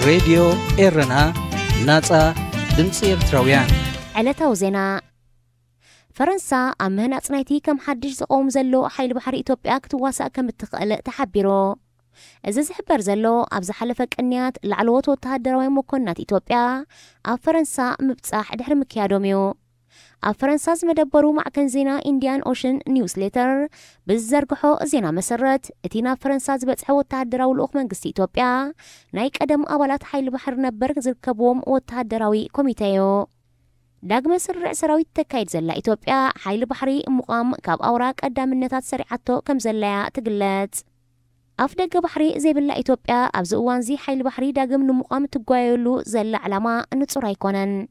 راديو إيرنا ناصا دمص إرتراويان علتاو زينا فرنسا أمهنا صنايتي كم حدش زقوم زلو حيل بحر إثيوبيا كتواسا كم تخقل تحبيرو إذا زحبر زلو أبز حلفك أنيات العلوات والتهدروين مكونات إثيوبيا أب فرنسا مبتصاح دحر مكيادوميو أب فرنسا زمدبرو مع كنزينا إنديان أوشن نيوزليتر بالزرقحو زينا مسرت اتينا فرنسا زبتصحو التهدرو الأخ منقستي إثيوبيا نايك أدم أولات حيل بحر نبر زركبوم والتهدروي كوميتايو داغم سرع سراويت تكايد زلا إثيوبيا حيل بحري مقام كاب أوراق قدام النتات سريعتو كم زلايا تقلت أفدق بحري زي بلا إثيوبيا أبزقوان زي حيل بحري داغم نمقام تقوايولو زلا علامة نتصورا يكونن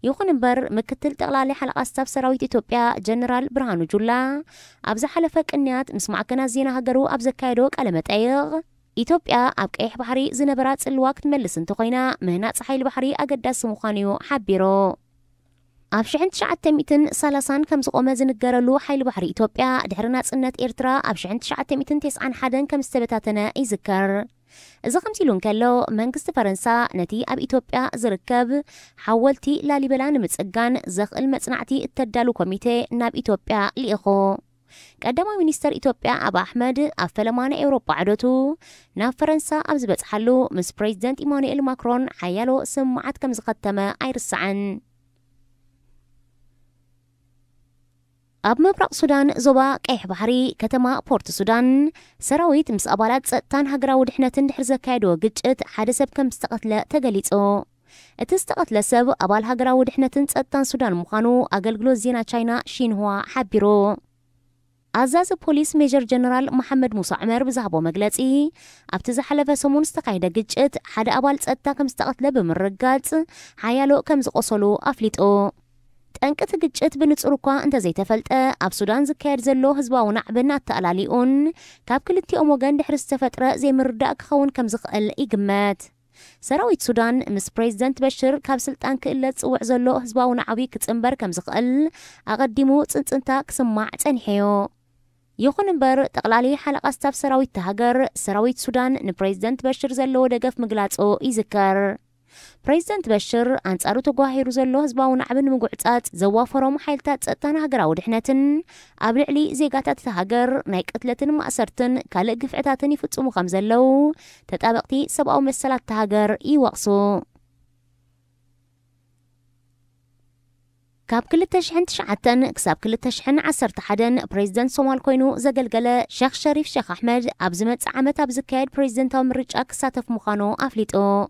يوخن بر مكتل تغلالي حلقة ستاف سراويت إثيوبيا جنرال برهانو جولا أبز حلفك إنيات مسمع كنا زينا هقرو أبز كايدوك ألمت أيغ إثيوبيا أبك أيح بحري زنبرات الوقت ملس انتقينا مهنات حيل بحري أقداس مخانيو حبيرو أبشحن تشعت تميتن سالسان كم زقوم زنقرلو حيل بحري إثيوبيا دحرنا صنت إرترا أبشحن تشعت تميتن تسعن حدن كم استبتاتنا يذكر إذا خمسيلون كالو منقست فرنسا نتي أب إثيوبيا زركب حولتي لاليبلان متسقان زخ المصنعتي التدالو كوميتي ناب إثيوبيا لإخو قدما مينستر إثيوبيا أبا أحمد أفلمان أوروبا عدوتو ناب فرنسا أبزبت حلو مس بريزيدنت إيمانويل ماكرون حيالو سمعت كم زقتما أيرسعن أب مبرق سودان زوبا كيح بحري كتما بورت سودان سراويت مس أبالات سقطان هجرا ودحنتن دحر زكايدو قجت حادثة كم استقتل تقليتو اتستقتل سب أبال هجرا ودحنتن سقطان سودان مخانو أقلقلو زينا تشاينا شينهوا حبيرو أعزاز بوليس ميجر جنرال محمد موسى عمر بزهبو مقلتي أبتزا حلفة سمون استقايدة قجت حد أبال سقطا كم استقتل بمرقات حيالو كم زقصلو أفليتو تأنكت قجت بنتصرقا انت زي تفلت أب سودان زكايد زلو هزباو نعبن التقلاليون كاب كلتي أموغان دحر استفترة زي مرداك خون كم زقل إقمات سراويت سودان مس بريزيدنت بشر كاب سلطان كإلت صوع زلو هزباو نعبي كتنبر كم زقل أقدمو تنتا كسماع تنحيو يخون بر تقلالي حلقة ستاف سراويت تهجر سراويت سودان نبريزيدنت بشر زلو دقف مقلاتو يذكر بريزيدنت بشر أنصارو تقواهيرو زلو هزباون عبن مقعطات زوافروم حيلتات سقطان هجراو دحنتن أبلعلي زيقاتات تهجر نايك قتلتن مأسرتن كالق قفعتاتن يفتمو خمزلو تتابقتي سبقو مسلات تهجر يوقسو كاب كل تشحن تشعتن كساب كل تشحن عسر تحدن بريزيدنت صومال كوينو زقلقلة شيخ شريف شيخ أحمد أبزمت عامت أبزكايد بريزيدنت مرجعك ساتف مخانو أفليتو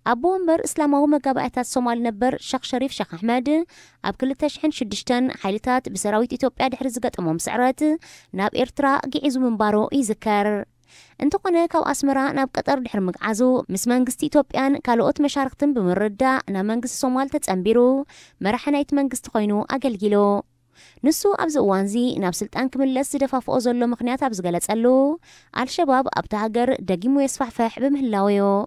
أبو أمبر إسلامو مقابعتات صومال نبر شيخ شريف شيخ أحمد أب كل تشحن شدشتن حيلتات بسراويت إثيوبيا دحر زقت أمام سعرات ناب إرترا قيعزو منبارو يذكر انتو قنا كاو أسمرا ناب قطر دحر مقعزو مس منقست إثيوبيان كالوقت مشاركتن بمردة نا منقست صومال تتأنبيرو مرحنايت منقست خوينو أقلقلو نسو أبز أوانزي ناب سلطان كملس دفاف أوزلو مخنيات أبز قلت ألو الشباب أبتهاجر دقيمو يسفح فاح بمهلاويو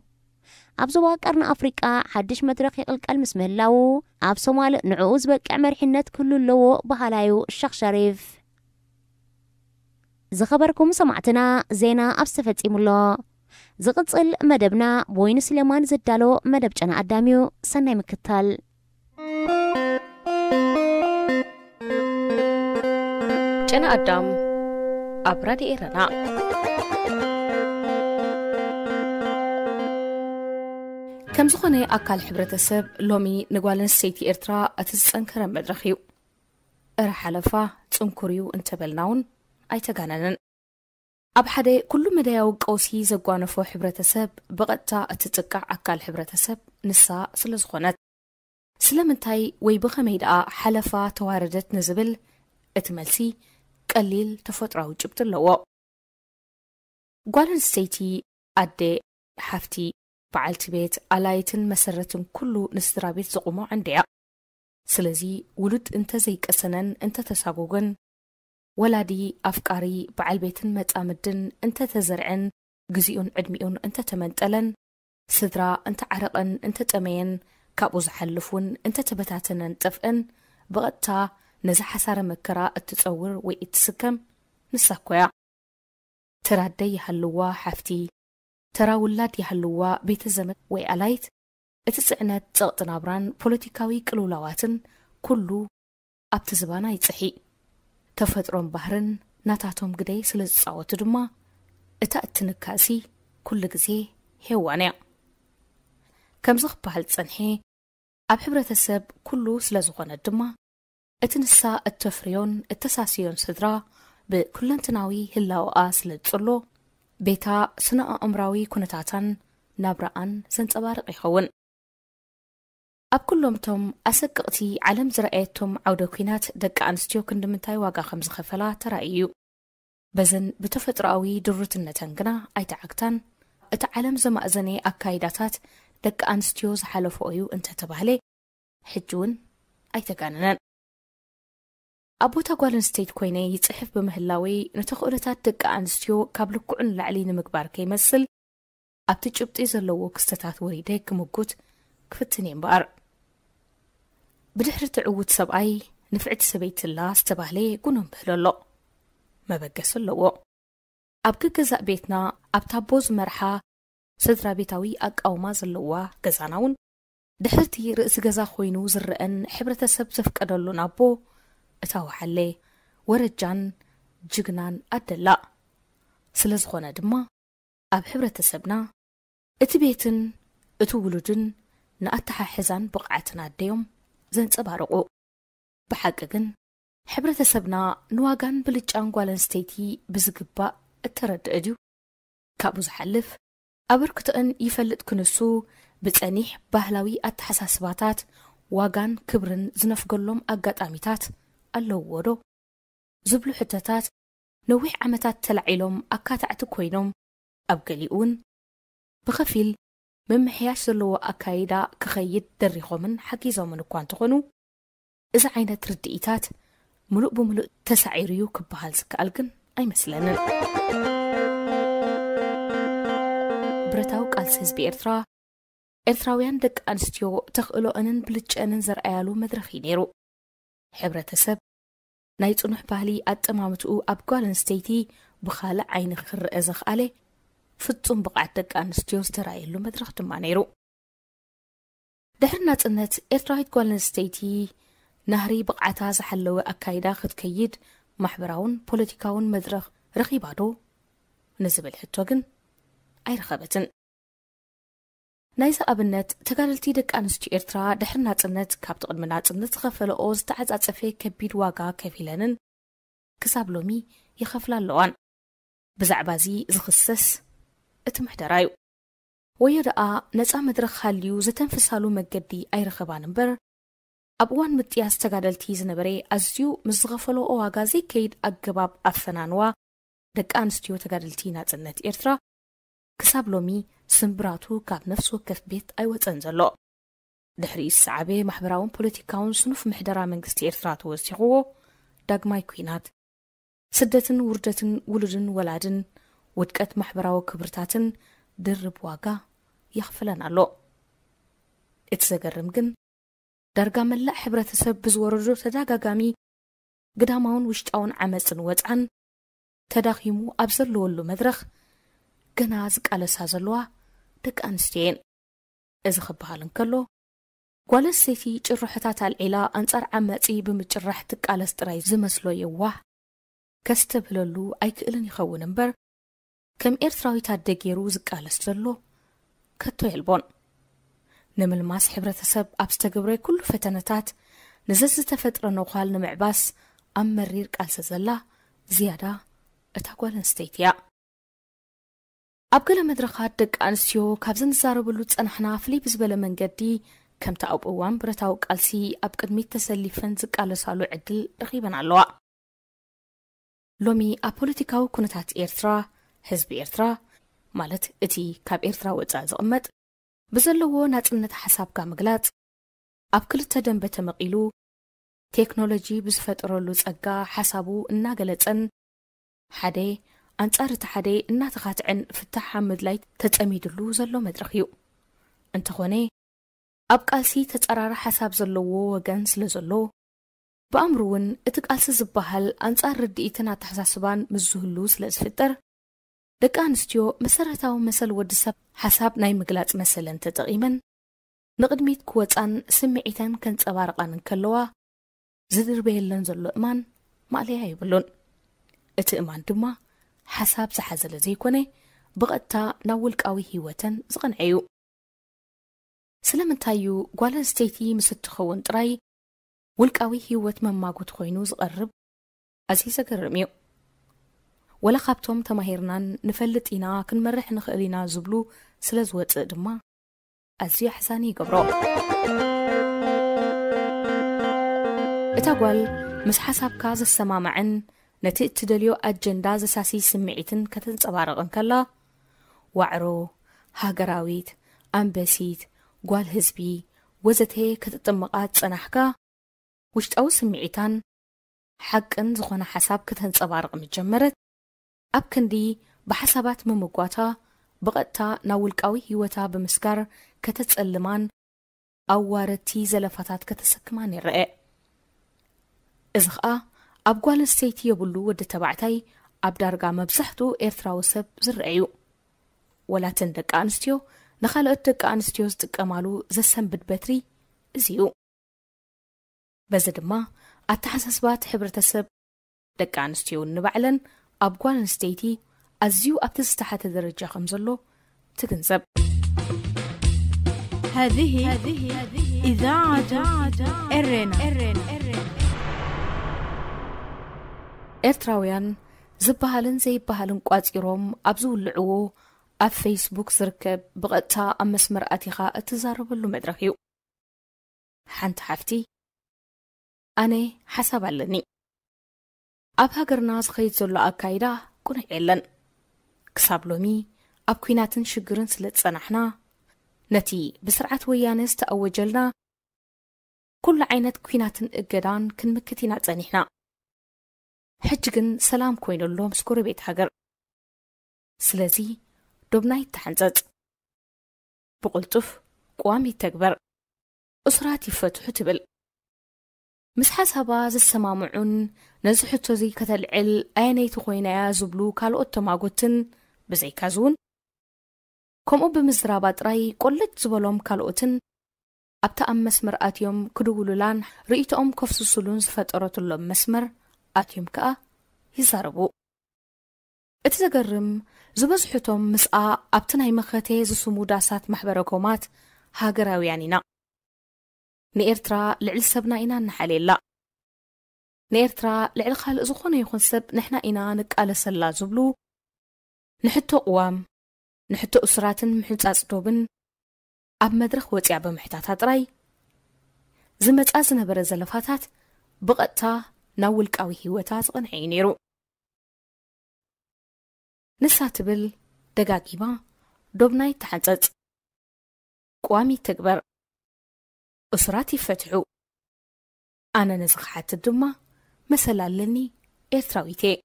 أبزو واقرنا أفريقيا حدش مدرق يقلق المسمهلاو أب صومال نعوز بقع مرحنات كل اللو بهالايو الشيخ شريف زخبركم سمعتنا زينا أبستفت إمولا زقصل مدبنا بوين سليمان زدالو مدب جانا أداميو سنة مكتال جانا أدام أبرادي إيرانا كم زخوني أكال حبرة السب لومي نقوالن السيتي إرترا أتسنكر مدرخيو أرحلفا تنكريو انتبلناون أي تغاننن أب حدي كل مدايو قوسي زقوانفو حبرة السب بغتا أتتقع أكال حبرة السب نسا سلزخونت سلمنتاي ويبخ ميدا حلفا تواردت نزبل اتملسي قليل تفطراو جبت اللوو قوالن السيتي أدي حفتي بعلت بيت علايتن مسرتن كله نسترابيت زقومو عندها سلزي ولد انت زيك أسنن انت تساقوغن ولادي أفكاري بعل بيتن متامدن انت تزرعن قزيون عدميون انت تمنتلن سدرا انت عرقن انت تمين كابو زحلفون انت تبتاتن تفقن بغتا نزا حسار مكرا التصور ويتسكم نساكويا ترادي هلوا حفتي ተራውላድ ያህልዋ ቤተ ዘመድ ወይ አላይት እትጽዕነት ጸቕጥናብራን ፖለቲካዊ ቅልውላዋትን ኩሉ ኣብቲ ዝባና ይጽሒ ተፈጥሮን ባህርን ናታቶም ግደይ ስለ ዝጻወቱ ድማ እታ እትንካሲ ኩሉ ግዜ ሄዋንያ ከምዚ ክበሃል ጸንሐ ኣብ ሕብረተሰብ ኩሉ ስለ ዝኾነ ድማ እቲ ንሳ እተፍርዮን እተሳስዮን ስድራ ብኩለንትናዊ ህላወኣ ስለ ዝጽሎ ቤታ ስነ ኣእምራዊ ኩነታታን ናብራኣን ዘንጸባርቕ ይኸውን ኣብ ኩሎምቶም ኣሰቅቕቲ ዓለም ዝረኣየቶም ዓውደ ኩናት ደቂ ኣንስትዮ ክንድምንታይ ዋጋ ከም ዝኸፈላ ተራእዩ በዘን ብተፈጥሮኣዊ ድርትነተን ግና ኣይተዓግታን እቲ ዓለም ዘማእዘነ ኣካይዳታት ደቂ ኣንስትዮ ዝሓለፈ እዩ እንተተባህለ ሕጂ እውን ኣይተጋነነን ኣብ ቦታ ጓል ኣንስተይቲ ኮይነ ይጽሕፍ ብምህላዊ ነቲ ክእለታት ደቂ ኣንስትዮ ካብ ልኩዕን ላዕሊ ንምግባር ከይመስል ኣብቲ ጭብጢ ዘለዎ ክስተታት ወሪደ ክምጉት ክፍትን እምበር ብድሕሪ ትዕውት ሰብኣይ ንፍዕቲ ሰበይትላ ዝተባህለ ጉኖም ብህለሎ መበገስ ኣለዎ ኣብ ገዛእ ቤትና ኣብ ታቦ ዝመርሓ ስድራ ቤታዊ ኣቃውማ ዘለዋ ገዛና እውን ድሕርቲ ርእሲ ገዛ ኮይኑ ዝርአን ሕብረተሰብ ዘፍቀደሉ ናቦ እታ ወሓለ ወረጃን ጅግናን ኣደላ ስለ ዝኾነ ድማ ኣብ ሕብረተሰብና እቲ ቤትን እቲ ውሉድን ንኣተሓሕዛን ብቕዓትን ኣደዮም ዘንጸባርቑ ብሓቂ ግን ሕብረተሰብና ንዋጋን ብልጫን ጓል ኣንስተይቲ ብዝግባእ እተረድእ ድዩ ካብኡ ዝሓልፍ ኣበርክቶአን ይፈልጥ ክንሱ ብጸኒሕ ባህላዊ ኣተሓሳስባታት ዋጋን ክብርን ዝነፍገሎም ኣጋጣሚታት ኣለዎ ዶ ዝብሉ ሕተታት ነዊሕ ዓመታት ተላዒሎም ኣካታዕቲ ኮይኖም ኣብ ገሊኡን ብኸፊል መምሕያሽ ዘለዎ ኣካይዳ ክኸይድ ደሪኾምን ሓጊዞምን እኳ እንተኾኑ እዚ ዓይነት ርድኢታት ሙሉእ ብምሉእ ተሳዒሩ እዩ ክበሃል ዝከኣል ግን ኣይመስለንን ብረታዊ ቃልሲ ህዝቢ ኤርትራ ኤርትራውያን ደቂ ኣንስትዮ ተኽእሎአንን ብልጭአንን ዘርአያሉ መድረኽ ነይሩ ሕብረተሰብ ናይ ጽኑሕ ባህሊ ኣጠማምትኡ ኣብ ጓል ኣንስተይቲ ብኻልእ ዓይኒ ክርአ ዘኽኣለ ፍጹም ብቕዓት ደቂ ኣንስትዮ ዝተራእየሉ መድረኽ ድማ ነይሩ ድሕሪ ናጽነት ኤርትራዊት ጓል ኣንስተይቲ ናህሪ ብቕዓታ ዝሓለወ ኣካይዳ ክትከይድ ማሕበራውን ፖለቲካውን መድረኽ ረኺባ ዶ ንዝብል ሕቶ ግን ኣይረኸበትን ናይዚ ኣብነት ተጋደልቲ ደቂ ኣንስትዮ ኤርትራ ድሕሪ ናጽነት ካብቲ ቅድሚ ናጽነት ዝኸፈለኦ ዝተዓጻጸፈ ከቢድ ዋጋ ከፊለንን ክሳብ ሎሚ ይኸፍላ ኣለዋን ብዛዕባ እዚ ዝኽሰስ እቲ ምሕደራ እዩ ወዮ ደኣ ነፃ መድረኽ ሃልዩ ዝተንፍሳሉ መገዲ ኣይረኸባን እምበር ኣብ እዋን ምጥያስ ተጋደልቲ ዝነበረ ኣዝዩ ምስ ዝኸፈለኦ ዋጋ ዘይከይድ ኣገባብ ኣፈናንዋ ደቂ ኣንስትዮ ተጋደልቲ ናጽነት ኤርትራ ክሳብ ሎሚ ስምብራቱ ካብ ነፍሲ ወከፍ ቤት ኣይወፀን ዘሎ ድሕሪ ዝሰዓበ ማሕበራውን ፖለቲካውን ስኑፍ ምሕደራ መንግስቲ ኤርትራ ተወሲኽዎ ዳግማይ ኩናት ስደትን ውርደትን ውሉድን ወላድን ውድቀት ማሕበራዊ ክብርታትን ድርብ ዋጋ ይኽፍለን ኣሎ እቲ ዘገርም ግን ዳርጋ መላእ ሕብረተሰብ ብዝወረዶ ተደጋጋሚ ግዳማውን ውሽጣውን ዓመፅን ወፅዓን ተዳኺሙ ኣብ ዘለወሉ መድረኽ ገና ዝቃለሳ ዘለዋ ደቂ ኣንስትዮ እየን እዚ ክበሃል እንከሎ ጓል ኣንስተይቲ ጭርሖታት ኣልዒላ ኣንጻር ዓመፂ ብምጭራሕ ትቃለስ ጥራይ ዝመስሎ የዋህ ከስተብለሉ ኣይክእልን ይኸውን እምበር ከም ኤርትራዊታት ደገይሩ ዝቃለስ ዘሎ ከቶ የልቦን ንምልማስ ሕብረተሰብ ኣብ ዝተገብረ ኩሉ ፈተነታት ንዘዚ ተፈጥረ ነዃል ንምዕባስ ኣብ መሪር ቃልሲ ዘላ ዝያዳ እታ ጓል ኣንስተይቲ እያ ኣብ ገለ መድረኻት ደቂ ኣንስትዮ ካብ ዝንዛረበሉ ጸናሕና ፍልይ ብዝበለ መንገዲ ከምቲ ኣብ እዋን ብረታዊ ቃልሲ ኣብ ቅድሚት ተሰሊፈን ዝቃለሳሉ ዕድል ረኺበን ኣለዋ ሎሚ ኣብ ፖለቲካዊ ኩነታት ኤርትራ ህዝቢ ኤርትራ ማለት እቲ ካብ ኤርትራ ወፃእ ዝቕመጥ ብዘለዎ ናጽነት ሓሳብካ ምግላጽ ኣብ ክልተ ደንበ ተመቒሉ ቴክኖሎጂ ብዝፈጠረሉ ጸጋ ሓሳቡ እናገለጸን ሓደ ኣንጻር እቲ ሓደ እናተኻትዕን ፍታሕ ሓምድላይ ተጸሚድሉ ዘሎ መድረኽ እዩ እንተኾነ ኣብ ቃልሲ ተጸራራ ሓሳብ ዘለዎ ወገን ስለ ዘሎ ብኣምሩ እውን እቲ ቃልሲ ዝበሃል ኣንጻር ርድኢትን ኣተሓሳስባን ምዝህሉ ስለ ዝፍጠር ደቂ ኣንስትዮ መሰረታዊ መሰል ወዲ ሰብ ሓሳብ ናይ ምግላጽ መሰለን ተጠቒመን ንቕድሚት ክወፃን ስምዒተን ከንጸባርቓን እንከለዋ ዝድርበየለን ዘሎ እማን ማዕለያ ይብሉን። እቲ እማን ድማ ሓሳብ ዝሓዘለ ዘይኮነ ብቐጥታ ናብ ውልቃዊ ህይወተን ዝቐንዐ እዩ። ስለምንታይ እዩ ጓል ኣንስተይቲ ምስ እትኸውን ጥራይ ውልቃዊ ህይወት መማጉት ኮይኑ ዝቐርብ? ኣዝዩ ዘገርም እዩ። ወላ ካብቶም ተማሂርናን ንፈልጥ ኢና ክንመርሕ ንኽእል ኢና ዝብሉ ስለ ዝወፅእ ድማ ኣዝዩ ኣሕዛኒ ይገብሮ። እታ ጓል ምስ ሓሳብካ ዘሰማማዕን ነቲ እትደልዮ ኣጀንዳ ዘሳሲ ስምዒትን ከተንጸባርቕን ከላ ዋዕሮ፣ ሃገራዊት፣ ኣንበሲት፣ ጓል ህዝቢ ወዘተ ከተጥምቓት ጸናሕካ ውሽጣዊ ስምዒታን ሓቅን ዝኾነ ሓሳብ ከተንጸባርቕ ምጀመረት ኣብ ክንዲ ብሓሳባት ምምጓታ ብቐጥታ ናብ ውልቃዊ ህይወታ ብምስጋር ከተጸልማን ኣዋረቲ ዘለፋታት ከተሰክማን ይርአ። እዚ ኸኣ ኣብ ጓል ኣንስተይቲ የብሉ ወዲ ተባዕታይ ኣብ ዳርጋ መብዛሕትኡ ኤርትራዊ ሰብ ዝርአዩ ወላትን ደቂ ኣንስትዮ ንኻልኦት ደቂ ኣንስትዮ ዝጥቀማሉ ዘሰንብድ በትሪ እዚዩ። በዚ ድማ ኣተሓሳስባት ሕብረተሰብ ደቂ ኣንስትዮ ንባዕለን ኣብ ጓል ኣንስተይቲ ኣዝዩ ኣብቲ ዝተሓተ ደረጃ ከም ዘሎ ትግንዘብ። هذه إذاعة إرنا ኤርትራውያን ዝበሃልን ዘይበሃልን ቋፂሮም ኣብ ዝውልዕዎ ኣብ ፌስቡክ ዝርከብ ብቐጥታ ኣብ መስመር ኣቲኻ እትዛረበሉ መድረኽ እዩ። ሓንቲ ሓፍቲ ኣነ ሓሳብ ኣለኒ፣ ኣብ ሃገርና ዝኸይድ ዘሎ ኣካይዳ ቁኑዕ የለን፣ ክሳብ ሎሚ ኣብ ኩናትን ሽግርን ስለ ዝጸናሕና ነቲ ብስርዓት ወያነ ዝተኣወጀልና ኩሉ ዓይነት ኩናትን እገዳን ክንምክት ኢና ጸኒሕና። ሕጂ ግን ሰላም ኮይኑሎ ምስ ጎረቤት ሃገር። ስለዚ ዶብናይ ተሓንጸጽ፣ ብቕልጡፍ ቋሚ ተግበር፣ እስራት ይፈትሑ ትብል። ምስ ሓሳባ ዝሰማምዑን ነዚ ሕቶ እዚ ከተልዕል ኣየነይቲ ኮይናያ ዝብሉ ካልኦት ተማጎትን ብዘይካዝ እውን ከምኡ ብምዝራባ ጥራይ ቆለጅ ዝበሎም ካልኦትን ኣብታ ኣብ መስመር ኣትዮም ክድውሉላን ርእይቶኦም ከፍስሱሉን ዝፈጠረትሎም መስመር ኣትዮም ከዓ ይዛረቡ። እቲ ዘገርም ዝበዝሕቶም ምስኣ ኣብቲ ናይ መኸቴ ዝስሙ ዳሳት ማሕበረኮማት ሃገራውያን ኢና፣ ንኤርትራ ልዕሊ ሰብና ኢና ንሓልየላ፣ ንኤርትራ ልዕሊ ካልእ ዝኾነ ይኹን ሰብ ንሕና ኢና ንቃለሰላ ዝብሉ ንሕቶ ቅዋም ንሕቶ እስራትን ምሕጻጽ ዶብን ኣብ መድረኽ ወፂያ ብምሕታታ ጥራይ ዝመጻ ዝነበረ ዘለፋታት ብቐጥታ ናብ ውልቃዊ ህይወታ ዝቐንዐ እዩ ነይሩ። ንሳ ትብል ደጋጊማ ዶብናይ ተሓንጸጽ፣ ቋሚ ተግበር፣ እስራት ይፈትሑ። ኣነ ነዚ ክሓትት ድማ መሰላ ኣለኒ ኤርትራዊት እየ።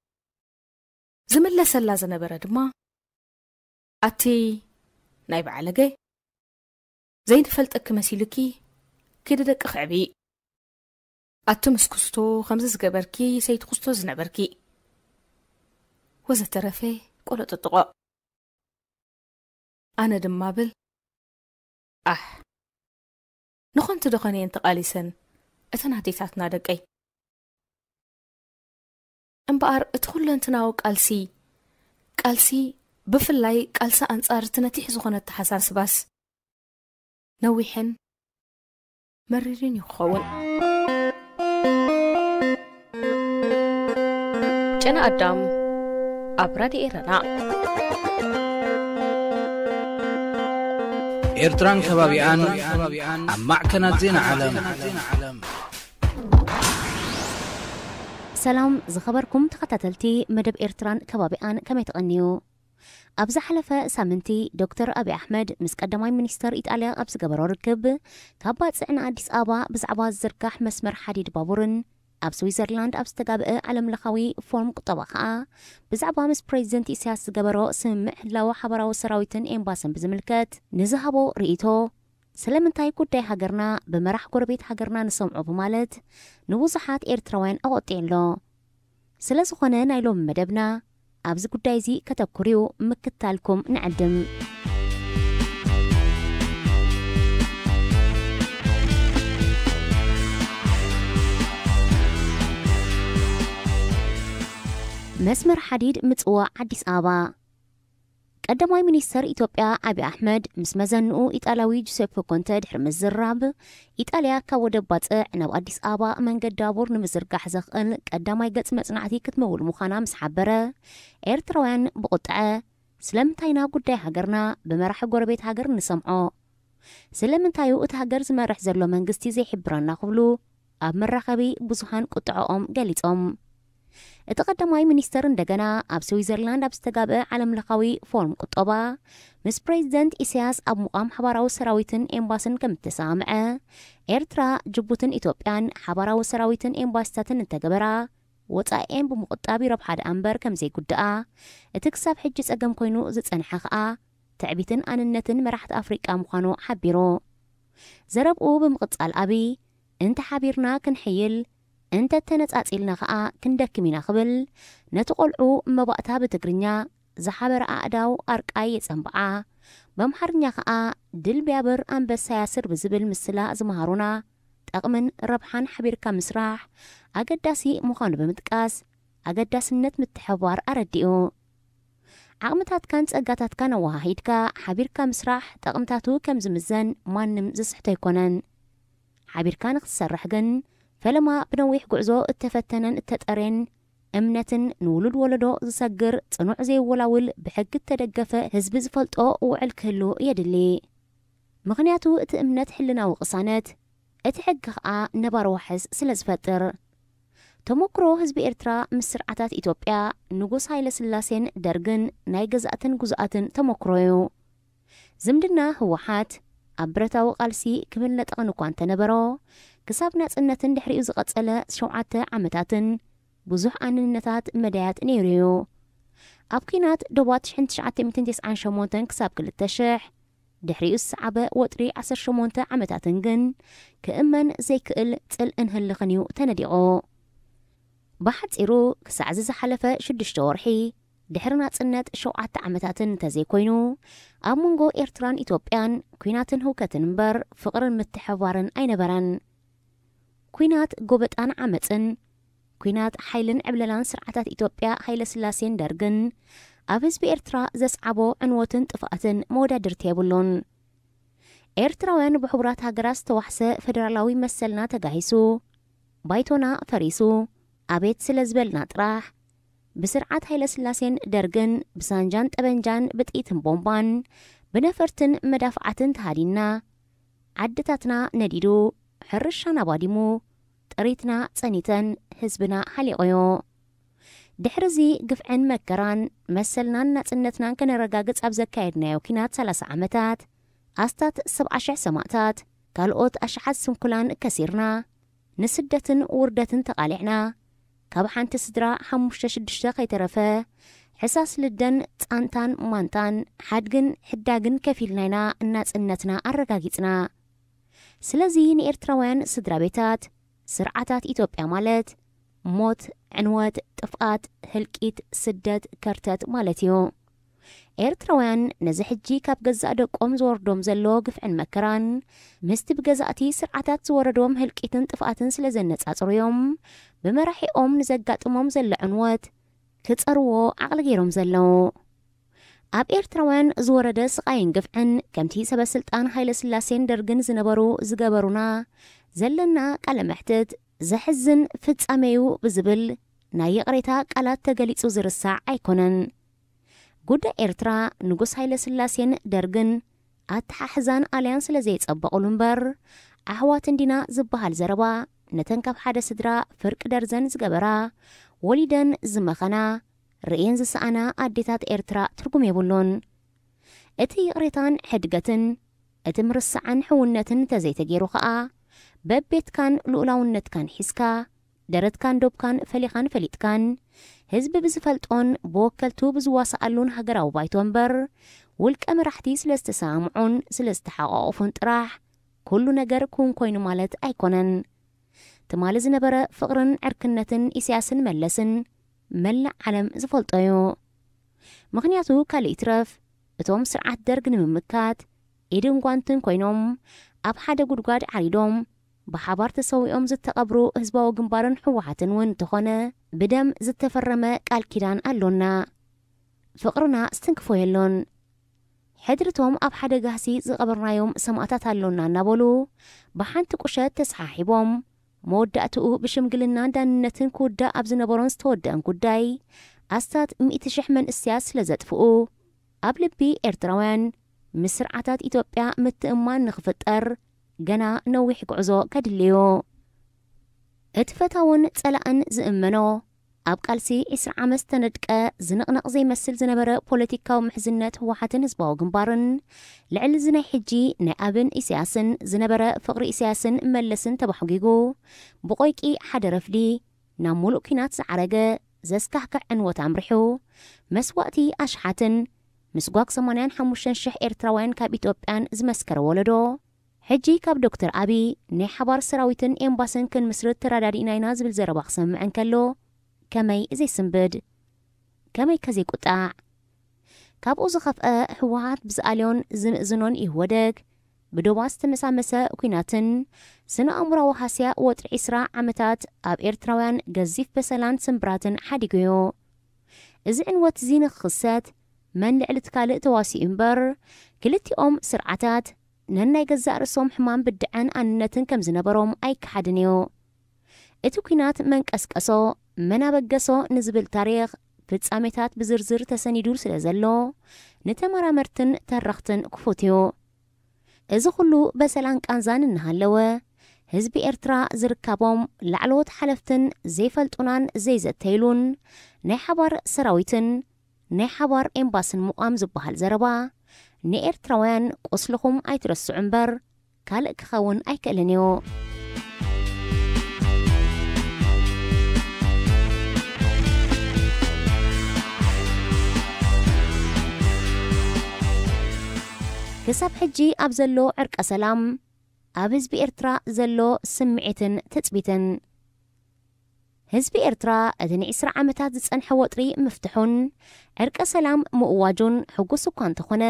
ዝምለሰላ ዝነበረ ድማ ኣቲ ናይ በዓለገ ዘይንፈልጠኪ መሲሉኪ ክድደቂ ክዕቢ፣ ኣቲ ምስ ክስቶ ከምዚ ዝገበርኪ ሰይቲ ክስቶ ዝነበርኪ ወዘተረፈ ቆለጥጥቆ። ኣነ ድማ ብል ኣሕ ንኾንቲ ደኾነየን ተቓሊሰን እተን ኣዴታትና ደቀይ እምበኣር እቲ ኩለንትናዊ ቃልሲ ብፍላይ ቃልሲ ኣንጻር እቲ ነቲሕ ዝኾነ ተሓሳስባስ ነዊሕን መሪርን ይኸውን። ጨና ኣዳም ኣብ ራድዮ ኤረና ኤርትራን ከባቢኣን ኣብ ማዕከናት ዜና ዓለም። ሰላም ዝኸበርኩም ተኸታተልቲ መደብ ኤርትራን ከባቢኣን ከመይ ተቐንዩ? ኣብ ዝሓለፈ ሳምንቲ ዶክተር ኣብይ ኣሕመድ ምስ ቀዳማይ ሚኒስተር ኢጣልያ ኣብ ዝገበሮ ርክብ ካብ ባፅዕና ኣዲስ ኣበባ ብዛዕባ ዝዝርጋሕ መስመር ሓዲድ ባቡርን ኣብ ስዊዘርላንድ ኣብ ዝተጋብአ ዓለምለኻዊ ፎርም ቁጠባ ከዓ ብዛዕባ ምስ ፕሬዚደንት ኢሳያስ ዝገበሮ ስምምዕ ህላዊ ሓበራዊ ሰራዊትን ኤምባስን ብዝምልከት ንዝሃቦ ርእይቶ ስለምንታይ ጉዳይ ሃገርና ብመራሕ ጎረቤት ሃገርና ንሰምዖ በማለት ንብዙሓት ኤርትራውያን ኣቆጢየሎ። ስለ ዝኾነ ናይ ሎሚ መደብና أبز قدايزي كتبكريو مكتالكم نعدم مسمر حديد متقوى عديس آبا قدماي منيستر إثيوبيا أبي أحمد مس مزنو إيطالياوي جوزيبو كونتي دحر مزراب إيطاليا كودب باطع ناب أديس آبا منقد دابور نمزرقاح زخእል قدماي قص مصنعتي كتمول مخانا مس حبره ኤርትራውያን بقطعه ስለምንታይና ጉዳይ ሃገርና በመራح ጎረቤት ሃገር ንሰምዖ ስለምንታዩ እቲ ሃገር ዝመርሕ ዘሎ መንግስቲ ዘይሕብረና ክብሉ ኣብ መራኸቢ ብዙሃን ቁጥዖኦም ገሊጾም እቲ ቀዳማይ ሚኒስተር እንደገና ኣብ ስዊዘርላንድ ኣብ ዝተጋብአ ዓለምለኻዊ ፎርም ቁጠባ ምስ ፕሬዚደንት ኢሳያስ ኣብ ሙቃም ሓባራዊ ሰራዊትን ኤምባሲን ከም ተሳምዐ ኤርትራ ጅቡትን ኢትዮጵያን ሓባራዊ ሰራዊትን ኤምባሲታትን እንተገበራ ወጻኤን ብምቁጣብ ረብሓ ኣንበር ከም ዘይጉድኣ እቲ ክሳብ ሕጂ ጸገም ኮይኑ ዝጸንሐ ኸኣ ትዕቢትን ኣንነትን መራሕቲ ኣፍሪቃ ምዃኑ ሓቢሩ ዘረብኡ ብምቕጻል ኣቢ እንተ ሓቢርና ክንሕይል እንተ ተነጻጺልና ኸኣ ክንደክም ኢና ኽብል ነቲ ቆልዑ መባእታ ብትግርኛ ዝሓበረ ኣእዳው ኣርቃይ የጸንብዓ በምሓርኛ ኸኣ ድል ቢያብር ኣንበሳ ያስር ብዝብል ምስላ ዝመሃሩና ጠቕምን ረብሓን ሓቢርካ ምስራሕ ኣገዳሲ ምዃኑ ብምጥቃስ ኣገዳስነት ምትሕብባር ኣረዲኡ ዓቕምታትካን ጸጋታትካን ኣወሃሂድካ ሓቢርካ ምስራሕ ጠቕምታቱ ከም ዝምዘን ማንም ዝስሕቶ ኣይኮነን ሓቢርካ ንኽትሰርሕ ግን ፈለማ ብነዊሕ ጉዕዞ እተፈተነን እተጠሬን እምነትን ንውሉድ ወለዶ ዝሰግር ጽኑዕ ዘይወላውል ብሕጊ ተደገፈ ህዝቢ ዝፈልጦ ውዕል ክህሉ የድሊ ምኽንያቱ እቲ እምነት ሕልናዊ ቅሳነት እቲ ሕጊ ኸኣ ነባር ዋሕስ ስለ ዝፈጥር ተሞክሮ ህዝቢ ኤርትራ ምስ ስርዓታት ኢትዮጵያ ንጉስ ሃይለ ስላሴን ደርግን ናይ ገዛእትን ጉዝኣትን ተሞክሮ እዩ ዝምድና ህወሓት ኣብ ብረታዊ ቃልሲ ክብል ነጠቕን እኳ እንተነበሮ ክሳብ ናጽነትን ድሕሪኡ ዝቐጸለ 7 ዓመታትን ብዙሕ ኣንነታት መዳያት ነይሩ እዩ ኣብ ኩናት ዶባት 1998 ክሳብ 2000 ድሕሪኡ ዝሰዓበ ወጥሪ 18 ዓመታትን ግን ክእመን ዘይክእል ጽልእን ህልኽን እዩ ተነዲቑ ብሓፂሩ ክሳዕ ዝሓለፈ 6 ወርሒ ድሕሪ ናጽነት 7 ዓመታትን እንተዘይኮይኑ ኣብ መንጎ ኤርትራን ኢትዮጵያን ኩናትን ህውከትን እምበር ፍቕርን ምትሕብባርን ኣይነበረን ኩናት ጎበጣን ዓመፅን ኩናት ሓይልን ዕብለላን ስርዓታት ኢትዮጵያ ሃይለ ስላሴን ደርግን ኣብ ህዝቢ ኤርትራ ዘስዓቦ ዕንወትን ጥፍኣትን መወዳድርቲ የብሉን ኤርትራውያን ብሕቡራት ሃገራት ዝተዋሕሰ ፌደራላዊ መሰልና ተጋሂሱ ባይቶና ፈሪሱ ኣቤት ስለ ዝበልና ጥራሕ ብስርዓት ሃይለ ስላሴን ደርግን ብሳንጃን ጠበንጃን ብጥኢትን ቦምባን ብነፈርትን መዳፍዓትን ተሃዲና ዓድታትና ነዲዱ ሕርሻና ባዲሙ ጥሪትና ጸኒተን ህዝብና ሓሊቆዮ ድሕርዚ ግፍዕን መከራን መሰልናን ናጽነትናን ከነረጋግጽ ኣብ ዘካየድናዮ ኩናት 30 ዓመታት ኣስታት 70,000 ሰማዕታት ካልኦት ኣሽሓት ስንኩላን ከሲርና ንስደትን ውርደትን ተቓሊዕና ካብ ሓንቲ ስድራ 5-6 ከይተረፈ ሕሳስ ልደን ጻንታን ማንታን ሓድግን ሕዳግን ከፊልናይና እናጽነትና ኣረጋጊጽና ስለዚ ንኤርትራውያን ስድራ ቤታት ስርዓታት ኢትዮጵያ ማለት ሞት ዕንወት ጥፍኣት ህልቂት ስደት ከርተት ማለት እዩ ኤርትራውያን ነዚ ሕጂ ካብ ገዛእ ደቆም ዝወርዶም ዘሎ ግፍዕን መከራን ምስቲ ብገዛእቲ ስርዓታት ዝወረዶም ህልቂትን ጥፍኣትን ስለ ዘነጻጽርዮም ብመራሒኦም ንዘጋጥሞም ዘሎ ዕንወት ክጸርዎ ዓቕሊ ገይሮም ዘለዉ ኣብ ኤርትራውያን ዝወረደ ስቃይን ግፍዕን ከምቲ ሰበስልጣን ሃይለ ስላሴን ደርግን ዝነበሩ ዝገበሩና ዘለና ቃለ መሕትት ዘሕዝን ፍጻሜዩ ብዝብል ናይ የቕሬታ ቃላት ተገሊጹ ዝርሳዕ ኣይኮነን ጉዳይ ኤርትራ ንጉስ ሃይለ ስላሴን ደርግን ኣተሓሕዛን ኣልያን ስለ ዘይጸበቑሉ እምበር ኣሕዋት እንዲና ዝበሃል ዘረባ ነተን ካብ ሓደ ስድራ ፍርቂ ደርዘን ዝገበራ ወሊደን ዝመኸና ርእየን ዝሰኣና ኣዴታት ኤርትራ ትርጉም የብሉን እቲ ይቕሬታን ሕድገትን እቲ ምርስዓን ሕውነትን ተዘይተገይሩ ኸኣ በቤትካን ልኡላውነትካን ሒዝካ ደረትካን ዶብካን ፈሊኻን ፈሊጥካን ህዝቢ ብዝፈልጦን ብወከልቱ ብዝዋሳኣሉን ሃገራዊ ባይቶ እምበር ውልቀ መራሕቲ ስለ ዝተሰምዑን ስለ ዝተሓቋቑፉን ጥራሕ ኩሉ ነገር ኩን ኮይኑ ማለት ኣይኮነን ትማሊ ዝነበረ ፍቕርን ዕርክነትን ኢሳያስን መለስን መላእ ዓለም ዝፈልጦ እዩ ምኽንያቱ ካልእ ይትረፍ እቶም ስርዓት ደርግ ንምምካት ኢድን ጓንትን ኮይኖም ኣብ ሓደ ጉድጓድ ዓሪዶም ብሓባር ተሰዊኦም ዝተቐብሩ ህዝባዊ ግንባርን ሕወሓትን እውን እንተኾነ ብደም ዝተፈረመ ቃል ኪዳን ኣሎና ፍቕርና ስትንክፎ የሎን ሕድርቶም ኣብ ሓደ ጋህሲ ዝቐበርናዮም ሰማዕታት ኣሎና እናበሉ ብሓንቲ ቁሸት ተሰሓሒቦም መወዳእትኡ ብሽምግልና ዳንነትን ክውዳእ ኣብ ዝነበሮን ዝተወድአን ጉዳይ ኣስታት 100,000 መንእስያት ስለ ዘጥፍኡ ኣብ ልቢ ኤርትራውያን ምስ ስርዓታት ኢትዮጵያ ምትእማን ንኽፍጠር ገና ነዊሕ ጉዕዞ ከድልዮ እቲ ፈታውን ጸላእን ዝእመኖ ኣብ ቃልሲ 20 ዓመት ተነድቀ ዝንቕንቕ ዘይመስል ዝነበረ ፖለቲካዊ ምሕዝነት ህወሓትን ህዝባዊ ግንባርን ልዕሊ ዝናይ ሕጂ ናይ ኣብን ኢሳያስን ዝነበረ ፍቕሪ ኢሳያስን መለስን ተባሕጊጉ ብቆይቂ ሓደ ረፍዲ ናብ ሙሉእ ኩናት ዝዓረገ ዘስካሕክሕ ዕንወት ኣምሪሑ መስዋእቲ ኣሽሓትን ምስ ጓግ 85,000 ኤርትራውያን ካብ ኢትዮጵያን ዝመስከረ ወለዶ ሕጂ ካብ ዶክተር ኣብይ ናይ ሓባር ሰራዊትን ኤምባስን ክንምስርት ተራዳዲእና ኢና ዝብል ዘረባ ክሰምዕ እንከሎ ከመይ ዘይስንብድ ከመይ ከዘይቁጣዕ ካብኡ ዝኸፍአ ህወሓት ብዝኣልዮን ዝምእዝኖን ይህወደግ ብዶባ ዝተመሳመሰ ኩናትን ስነ ኣእምሮዊ ሃስያ ወጥሪ 20 ዓመታት ኣብ ኤርትራውያን ገዚፍ በሰላን ስምብራትን ሓዲጉዮ እዚ ዕንወት እዚ ንክኽሰት መን ልዕሊ ትካልእ ተዋሲኡ እምበር ክልቲኦም ስርዓታት ነናይ ገዛእ ርእሶም ሕማም ብድዕን ኣንነትን ከም ዝነበሮም ኣይከሓድን እዩ እቲ ኩናት መንቀስቀሶ መናበገሶ ንዝብል ታሪኽ ፍጻሜታት ብዝርዝር ተሰኒዱ ስለ ዘሎ ንተመራመርትን ተረኽትን ክፉት እዩ እዚ ኩሉ በሰላን ቃንዛን እናሃለወ ህዝቢ ኤርትራ ዝርከቦም ላዕለዎት ሓለፍትን ዘይፈልጡናን ዘይዘተይሉን ናይ ሓባር ሰራዊትን ናይ ሓባር ኤምባስን ምቋም ዝበሃል ዘረባ ንኤርትራውያን ቁስልኹም ኣይትረስዑ እምበር ካልእ ክኸውን ኣይክእልን እዩ ክሳብ ሕጂ ኣብ ዘሎ ዕርቀ ሰላም ኣብ ህዝቢ ኤርትራ ዘሎ ስምዒትን ተፅቢትን ህዝቢ ኤርትራ እቲ ን20 ዓመታት ዝጸንሐ ወጥሪ ምፍትሑን ዕርቀ ሰላም ምእዋጁን ሕጉስ እኳ እንተኾነ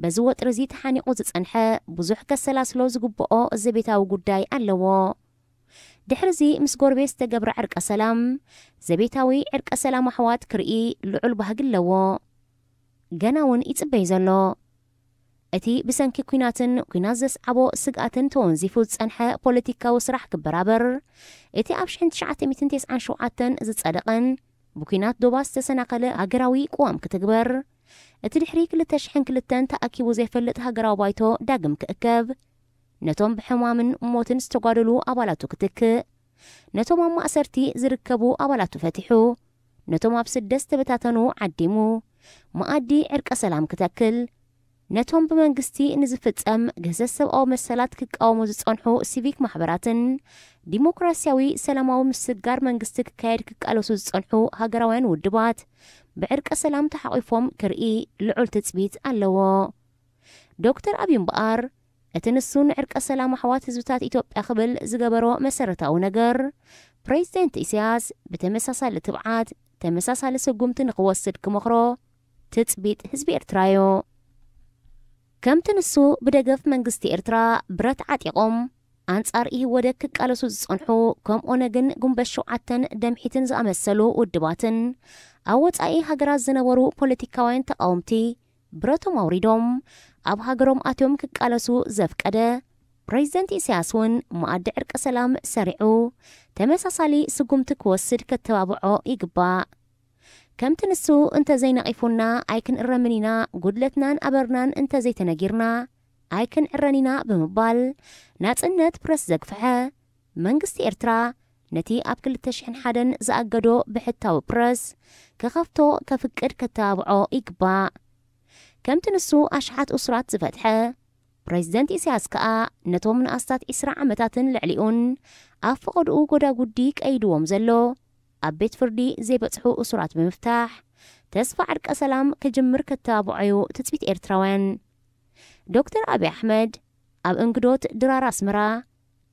በዚ ወጥሪ እዚ ተሓኒቑ ዝጸንሐ ብዙሕ ከሰላስሎ ዝግብኦ ዘቤታዊ ጉዳይ ኣለዎ ድሕሪዚ ምስ ጎረቤት ዝተገብረ ዕርቀ ሰላም ዘቤታዊ ዕርቀ ሰላም ኣሕዋት ክርኢ ልዑል ባህጊ ኣለዎ ገና እውን ይጽበይ ዘሎ እቲ ብሰንኪ ኩናትን ኩናት ዘስዓቦ ስግኣትን ተወንዚፉ ዝጸንሐ ፖለቲካዊ ስራሕ ክበራበር እቲ ኣብ 1997 ዝጸደቐን ብኩናት ዶባ ዝተሰናኸለ ሃገራዊ ቅዋም ክትግበር እቲ ድሕሪ 2002 ተኣኪቡ ዘይፈልጥ ሃገራዊ ባይቶ ዳግም ክእከብ ነቶም ብሕማምን ሞትን ዝተጓደሉ ኣባላቱ ክትክእ ነቶም ኣብ ማእሰርቲ ዝርከቡ ኣባላቱ ፈቲሑ ነቶም ኣብ ስደት ዝተበታተኑ ዓዲሙ መኣዲ ዕርቀ ሰላም ክትክል ነቶም ብመንግስቲ ንዝፍጸም ገዘት ሰብኣዊ መሰላት ክቃወሙ ዝጸንሑ ሲቪክ ማሕበራትን ዲሞክራሲያዊ ሰላማዊ ምስጋር መንግስቲ ክካየድ ክቃለሱ ዝጸንሑ ሃገራውያን ውድባት ብዕርቀ ሰላም ተሓቒፎም ክርኢ ልዑል ትጽቢት ኣለዎ ዶክተር ኣብይ እምበኣር እቲ ንሱ ንዕርቀ ሰላም ኣሕዋት ህዝብታት ኢትዮጵያ ክብል ዝገበሮ መሰረታዊ ነገር ፕሬዚደንት ኢሳያስ ብተመሳሳሊ ትብዓት ተመሳሳሊ ስጉምቲ ንኽወስድ ክመኽሮ ትጽቢት ህዝቢ ኤርትራ እዩ ከምቲ ንሱ ብደገፍ መንግስቲ ኤርትራ ብረት ዓጢቖም ኣንጻር ይህወደግ ክቃለሱ ዝጸንሑ ከምኡ'ነ ግን ጉንበት 7 ደምሒትን ዝኣመሰሉ ውድባትን ኣብ ወጻኢ ሃገራት ዝነበሩ ፖለቲካውያን ተቃወምቲ ብረቶም ኣውሪዶም ኣብ ሃገሮም ኣትዮም ክቃለሱ ዘፍቀደ ፕሬዚደንት ኢሳያስ እውን መኣዲ ዕርቀ ሰላም ሰሪዑ ተመሳሳሊ ስጉምቲ ክወስድ ከተባብዖ ይግባእ ከምቲ ንሱ እንተ ዘይነቒፉና ኣይክንዕረምኒና ጉድለትናን ኣበርናን እንተ ዘይተነጊርና ኣይክንዕረኒና ብምባል ናጽነት ፕረስ ዘግፍሐ መንግስቲ ኤርትራ ነቲ ኣብ 2001 ዝኣገዶ ብሕታዊ ፕረስ ክኸፍቶ ከፍቅድ ከተባብዖ ይግባእ ከምቲ ንሱ ኣሽሓት እሱራት ዝፈትሐ ፕሬዚደንት ኢሳያስ ከዓ ነቶም ንኣስታት 20 ዓመታትን ልዕሊኡን ኣብ ፈቐድኡ ጎዳጉዲ ቀይድዎም ዘሎ ኣብ ቤት ፍርዲ ዘይበጽሑ እሱራት ብምፍታሕ ተስፋ ዕርቀ ሰላም ክጅምር ከተባብዖዩ ትጽቢት ኤርትራውያን ዶክተር ኣብይ ኣሕመድ ኣብ እንግዶት ድራር ኣስመራ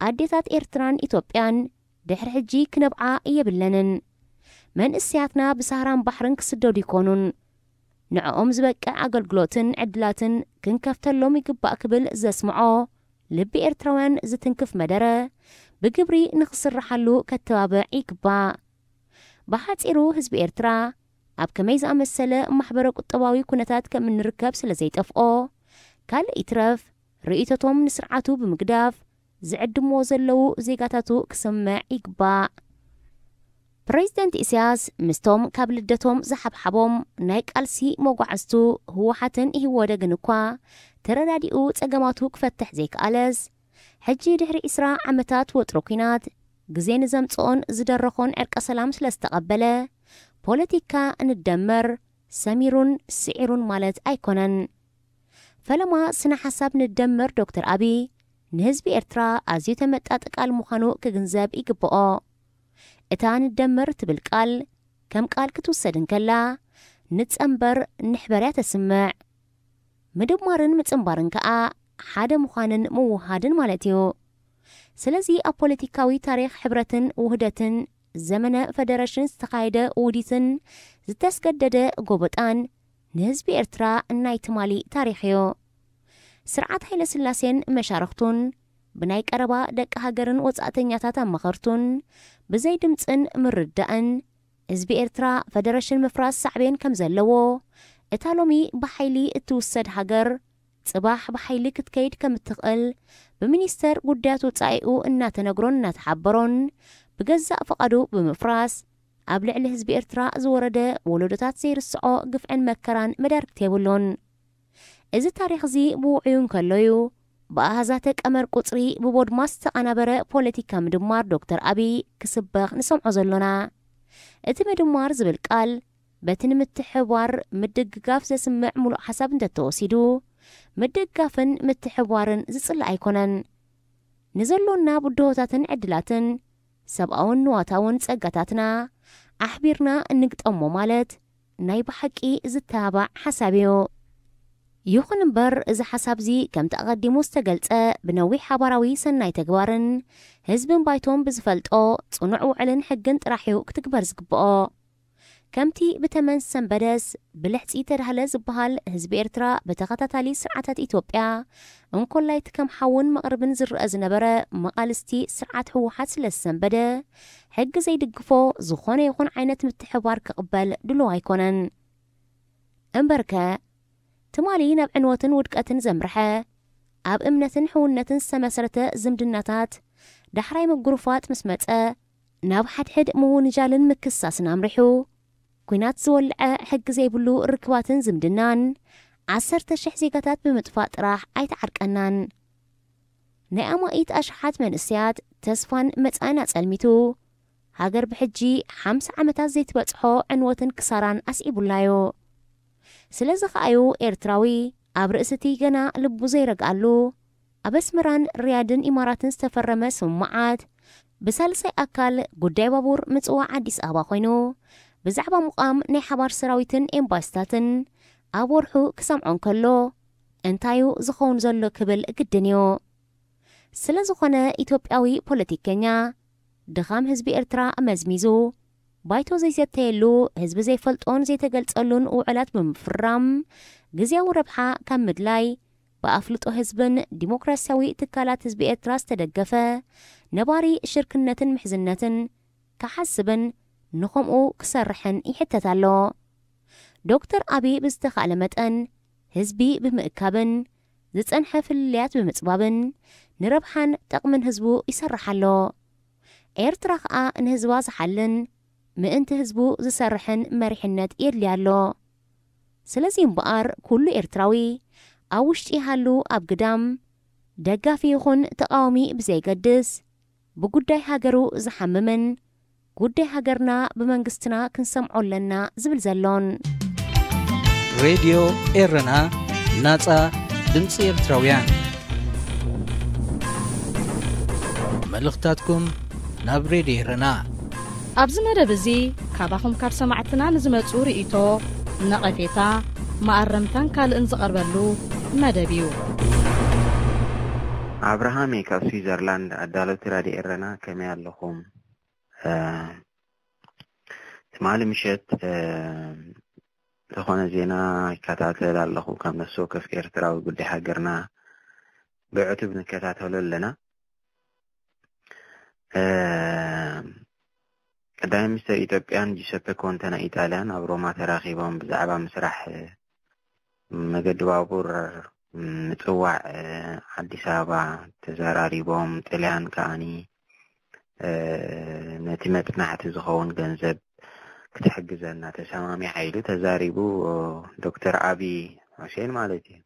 ኣዴታት ኤርትራን ኢትዮጵያን ድሕሪ ሕጂ ክነብዓ የብለንን መንእስያትና ብሳህራን ባሕርን ክስደዱ ይኮኑን ንዕኦም ዝበቅዕ ኣገልግሎትን ዕድላትን ክንከፍተሎም ይግባእ ክብል ዘስምዖ ልቢ ኤርትራውያን ዝትንክፍ መደረ ብግብሪ ንኽስራሓሉ ከተባብዕ ይግባእ። ብሓፂሩ ህዝቢ ኤርትራ ኣብ ከመይ ዝኣመሰለ ማሕበረ ቁጠባዊ ኩነታት ከም እንርከብ ስለ ዘይጠፍኦ ካልእ ይትረፍ ርእይቶቶም ንስርዓቱ ብምግዳፍ ዝዕድምዎ ዘለው ዜጋታቱ ክስምዕ ይግባእ። ፕሬዚደንት ኢሳያስ ምስቶም ካብ ልደቶም ዝሓብሓቦም ናይ ቃልሲ መጓዓዝቱ ህወሓትን ይህወደግን እኳ ተረዳዲኡ ጸገማቱ ክፈትሕ ዘይከኣለስ ሕጂ ድሕሪ 20 ዓመታት ወጥሮ ኩናት ግዜ ንዘምጽኦን ዝደረኾን ዕርቀ ሰላም ስለ ዝተቐበለ ፖለቲካ እንደመር ሰሚሩን ስዒሩን ማለት ኣይኮነን። ፈለማ ስነ ሓሳብ ንደመር ዶክተር አብይ ንህዝቢ ኤርትራ ኣዝዩ ተመጣጥቃል ምዃኑ ክግንዘብ ይግብኦ። እታ ንደመር ትብል ቃል ከም ቃል ክትውሰድን ከላ ንጸንበር ንሕበርያ ተስምዕ ምድማርን ምጽንባርን ከኣ ሓደ ምዃንን ምውሃድን ማለት እዩ። ስለዚ ኣብ ፖለቲካዊ ታሪክ ሕብረትን ውህደትን ዘመነ ፌደሬሽን ዝተኻየደ ውዲትን ዝተስገደደ ጎበጣን ንህዝቢ ኤርትራ እናይ ትማሊ ታሪክ እዩ። ስርዓት ሃይለ ስላሴን መሻርክቱን ብናይ ቀረባ ደቂ ሃገርን ወጻእተኛታት ኣመኸርቱን ብዘይ ድምፅን ምርዳእን ህዝቢ ኤርትራ ፌደሬሽን ምፍራስ ሳዕቤን ከም ዘለዎ እታ ሎሚ ብሓይሊ እትውሰድ ሃገር ጽባሕ ብሓይሊ ክትከይድ ከም እትኽእል ብሚኒስተር ጉዳያት ወጻኢኡ እናተነግሮን እናተሓበሮን ብገዛእ ፈቓዱ ብምፍራስ ኣብ ልዕሊ ህዝቢ ኤርትራ ዝወረደ ወለዶታት ዘይርስዖ ግፍዕን መከራን መዳርክቲ የብሉን። እዚ ታሪክ እዚ ብውዕዩ እንከለዩ ብኣሃዛተ ቀመር ቁፅሪ ብቦድማ ዝተቐናበረ ፖለቲካ ምድማር ዶክተር አብይ ክስበኽ ንሰምዖ ዘሎና። እቲ ምድማር ዝብል ቃል በቲ ንምትሕብባር ምድግጋፍ ዘስምዕ ሙሉእ ሓሳብ እንተተወሲዱ ምድግጋፍን ምትሕብባርን ዝጽላእ ኣይኮነን። ንዘሎና ብድሆታትን ዕድላትን ሰብኣውን ንዋታውን ጸጋታትና ኣሕቢርና እንግጠሞ ማለት ናይ ብሓቂ ዝተባዕ ሓሳብ እዩ። ይኹን እምበር እዚ ሓሳብ እዚ ከም ተቐዲሙ ዝተገልጸ ብነዊሕ ሓባራዊ ሰናይ ተግባርን ህዝብን ባይቶም ብዝፈልጦ ጽኑዕ ውዕልን ሕግን ጥራሕዩ ክትግበር ዝግብኦ ከምቲ ብተመን ሰንበደስ ብልሕፂ ተዳህለ ዝበሃል ህዝቢ ኤርትራ ብተኸታታሊ ስርዓታት ኢትዮጵያ እንኮላይቲ ከም ሓውን መቕርብን ዝርአ ዝነበረ መቓልስቲ ስርዓት ህወሓት ስለ ዝሰንበደ ሕጊ ዘይድግፎ ዝኾነ ይኹን ዓይነት ምትሕብባር ክቕበል ድሉው ኣይኮነን። እምበርከ ትማሊ ናብ ዕንወትን ውድቀትን ዘምርሐ ኣብ እምነትን ሕውነትን ዝተመሰረተ ዝምድናታት ዳሕራይ ምጉርፋጥ ምስ መጸ ናብ ሓድሕድ ምውንጃልን ምክሳስን ኣምሪሑ ኩናት ዝወልዐ ሕጊ ዘይብሉ ርክባትን ዝምድናን 10,000 ዜጋታት ብምጥፋእ ጥራሕ ኣይተዓርቀናን። ናይ ኣማኢት ኣሽሓት መንእስያት ተስፋን መጻን ኣጸልሚቱ ሃገር ብሕጂ 50 ዓመታት ዘይትበጽሖ ዕንወትን ክሳራን ኣስዒቡላዮ። ስለዚ ኸኣዩ ኤርትራዊ ኣብ ርእስቲ ገና ልቡ ዘይረግኣሉ ኣብ ኣስመራን ርያድን ኢማራትን ዝተፈረመ ስምምዓት ብሳልሳይ ኣካል ጉዳይ ባቡር ምጽዋዕ ኣዲስ ኣበባ ኮይኑ ብዛዕባ ሙቓም ናይ ሓባር ሰራዊትን ኤምባሲታትን ኣብ ወርሑ ክሰምዖን ከሎ እንታዩ ዝኸውን ዘሎ ክብል ግድን እዩ። ስለ ዝኾነ ኢትዮጵያዊ ፖለቲከኛ ድኻም ህዝቢ ኤርትራ መዝሚዙ ባይቶ ዘይዘተየሉ ህዝቢ ዘይፈልጦን ዘይተገልጸሉን ውዕላት ብምፍራም ግዜያዊ ረብሓ ካብ ምድላይ ብኣፍልጦ ህዝብን ዲሞክራሲያዊ ትካላት ህዝቢ ኤርትራ ዝተደገፈ ነባሪ ሽርክነትን ምሕዝነትን ክሓስብን ንኸምኡ ክሰርሕን ይሕተት ኣሎ። ዶክተር አብይ ብዝተኻእለ መጠን ህዝቢ ብምእካብን ዝጸንሐ ፍልልያት ብምጽባብን ንረብሓን ጠቕምን ህዝቡ ይሰርሕ ኣሎ። ኤርትራ ከዓ ንህዝባ ዝሓልን ምእንቲ ህዝቡ ዝሰርሕን መሪሕነት የድልያ ኣሎ። ስለዚ እምበኣር ኩሉ ኤርትራዊ ኣብ ውሽጢ ሃሉ ኣብ ግዳም ደጋፊ ይኹን ተቃዋሚ ብዘይገድስ ብጉዳይ ሃገሩ ዝሓምምን ጉዳይ ሃገርና ብመንግስትና ክንሰምዖ ኣለና ዝብል ዘሎን ሬድዮ ኤረና ናጻ ድምፂ ኤርትራውያን መልእኽታትኩም ናብ ሬድዮ ኤረና ኣብዚ መደብ እዚ ካባኹም ካብ ሰማዕትና ንዝመፁ ርእይቶ ነቐፌታ ማኣረምታን ካልእን ዝቐርበሉ መደብ እዩ። አብርሃም ካብ ስዊዘርላንድ አዳለውቲ ራድዮ ኤረና ከመይ ኣለኹም? ትማሊ ምሸት ዝኾነ ዜና ይከታተል ኣለኹ ከም ነሱ ከፍ ኤርትራዊ ጉዳይ ሃገርና ብዕቱብ ንከታተሎ ኣለና ቀዳማይ ሚኒስትር ኢትዮጵያን ጁሴፔ ኮንተ ናይ ኢጣልያን ኣብ ሮማ ተራኺቦም ብዛዕባ ምስራሕ መገዲ ባቡር ምጽዋዕ አዲስ አበባ ተዘራሪቦም ጣልያን ከአኒ ነቲ መጽናዕቲ ዝኸውን ገንዘብ ክትሕግዘና ተሰማሚ ኃይሉ ተዛሪቡ ዶክተር አብይ ሁሴን ማለት እዩ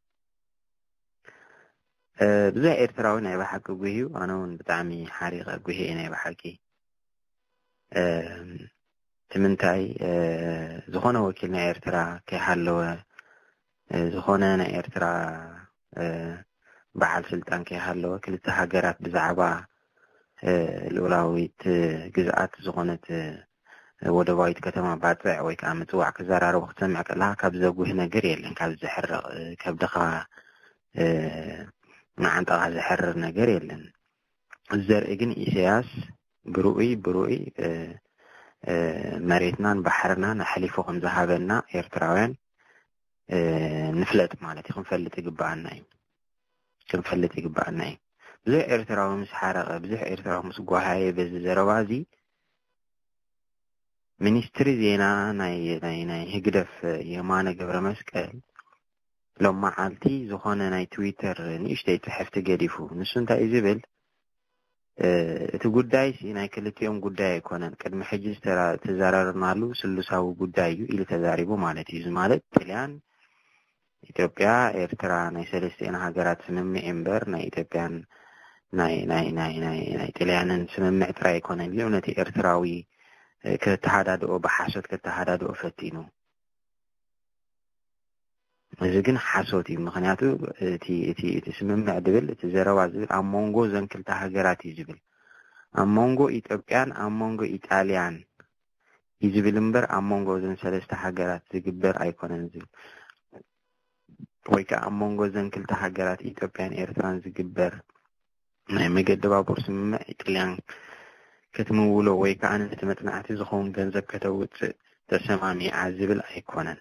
ብዙሕ ኤርትራዊ ናይ ባሓቂ ጉሂዩ ኣነ እውን ብጣዕሚ ሓሪቐ ጉሂ ናይ ባሓቂ ትምንታይ ዝኾነ ወኪል ናይ ኤርትራ ከይሃለወ ዝኾነ ናይ ኤርትራ በዓል ስልጣን ከይሃለወ ክልተ ሃገራት ብዛዕባ ልኡላዊት ግዝኣት ዝኾነት ወደባዊት ከተማ ባጥዕ ወይ ከዓ ምጽዋዕ ክዘራረቡ ክትሰምዕ ከለካ ካብ ዘጉህ ነገር የለን ካብ ዝሕርቕ ከብድኻ ንዓንጠኻ ዝሕርር ነገር የለን ዘርኢ ግን ኢሳያስ ብሩኢ መሬትናን ባሕርናን ኣሕሊፉ ከም ዝሃበና ኤርትራውያን ንፍለጥ ማለት እዩ ክንፈልጥ ይግባአና እዩ ብዙሕ ኤርትራዊ ምስ ሓረቐ ብዙሕ ኤርትራዊ ምስ ጓሃየ በዚ ዘረባ እዚ ሚኒስትሪ ዜና ናይ ህግደፍ የማነ ገብረ መስቀል ሎም መዓልቲ ዝኾነ ናይ ትዊተር ንእሽተይ ፅሕፍቲ ገዲፉ ንሱ እንታይ እዩ ዝብል እቲ ጉዳይ ናይ ክልቲኦም ጉዳይ ኣይኮነን ቅድሚ ሕጂ ተዘራርናሉ ስሉሳዊ ጉዳይ እዩ ኢሉ ተዛሪቡ ማለት እዩ ማለት ጣልያን ኢትዮጵያ ኤርትራ ናይ ሰለስቲአን ሃገራት ስምምዕ እምበር ናይ ኢትዮጵያን ናይ ጣልያንን ስምምዕ ጥራይ ኣይኮነን ኢሉ ነቲ ኤርትራዊ ከተሓዳድኦ ብሓሶት ከተሓዳድኦ ፈቲኑ እዚ ግን ሓሶት እዩ ምክንያቱ እቲ ስምምዕ ድብል እቲ ዘረባ ዝብል ኣብ ሞንጎ ዘን ክልተ ሃገራት እዩ ዝብል ኣብ ሞንጎ ኢትዮጵያን ኣብ ሞንጎ ኢጣልያን እዩ ዝብል እምበር ኣብ ሞንጎ ዘን ሰለስተ ሃገራት ዝግበር ኣይኮነን ዝብል ወይ ከዓ ኣብ ሞንጎ ዘን ክልተ ሃገራት ኢትዮጵያን ኤርትራን ዝግበር ናይ መገዲ ባቡር ስምምዕ ጣልያን ክትምውሎ ወይ ከዓ ነቲ መጽናዕቲ ዝኸውን ገንዘብ ከተውፅእ ተሰማሚዓ ዝብል ኣይኮነን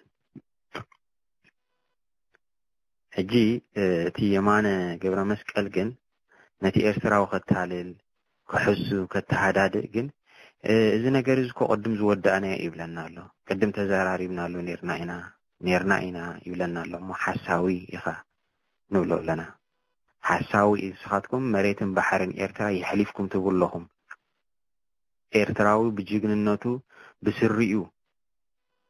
ሕጂ እቲ የማነ ገብረ መስቀል ግን ነቲ ኤርትራዊ ከተሃልል ክሕሱ ከተሃዳድእ ግን እዚ ነገር እዚ ቅድም ዝወዳእና ይብለና ኣሎ ቅድም ተዘራሪብና ኣሎ ነርና ኢና ይብለና ኣሎ ሞ ሓሳዊ ኢኻ ንብሎ ኣለና ሓሳዊ እስኻትኩም መሬትን ባሕርን ኤርትራ ይሕሊፍኩም ትብለኹም ኤርትራዊ ብጅግንነቱ ብስሪኡ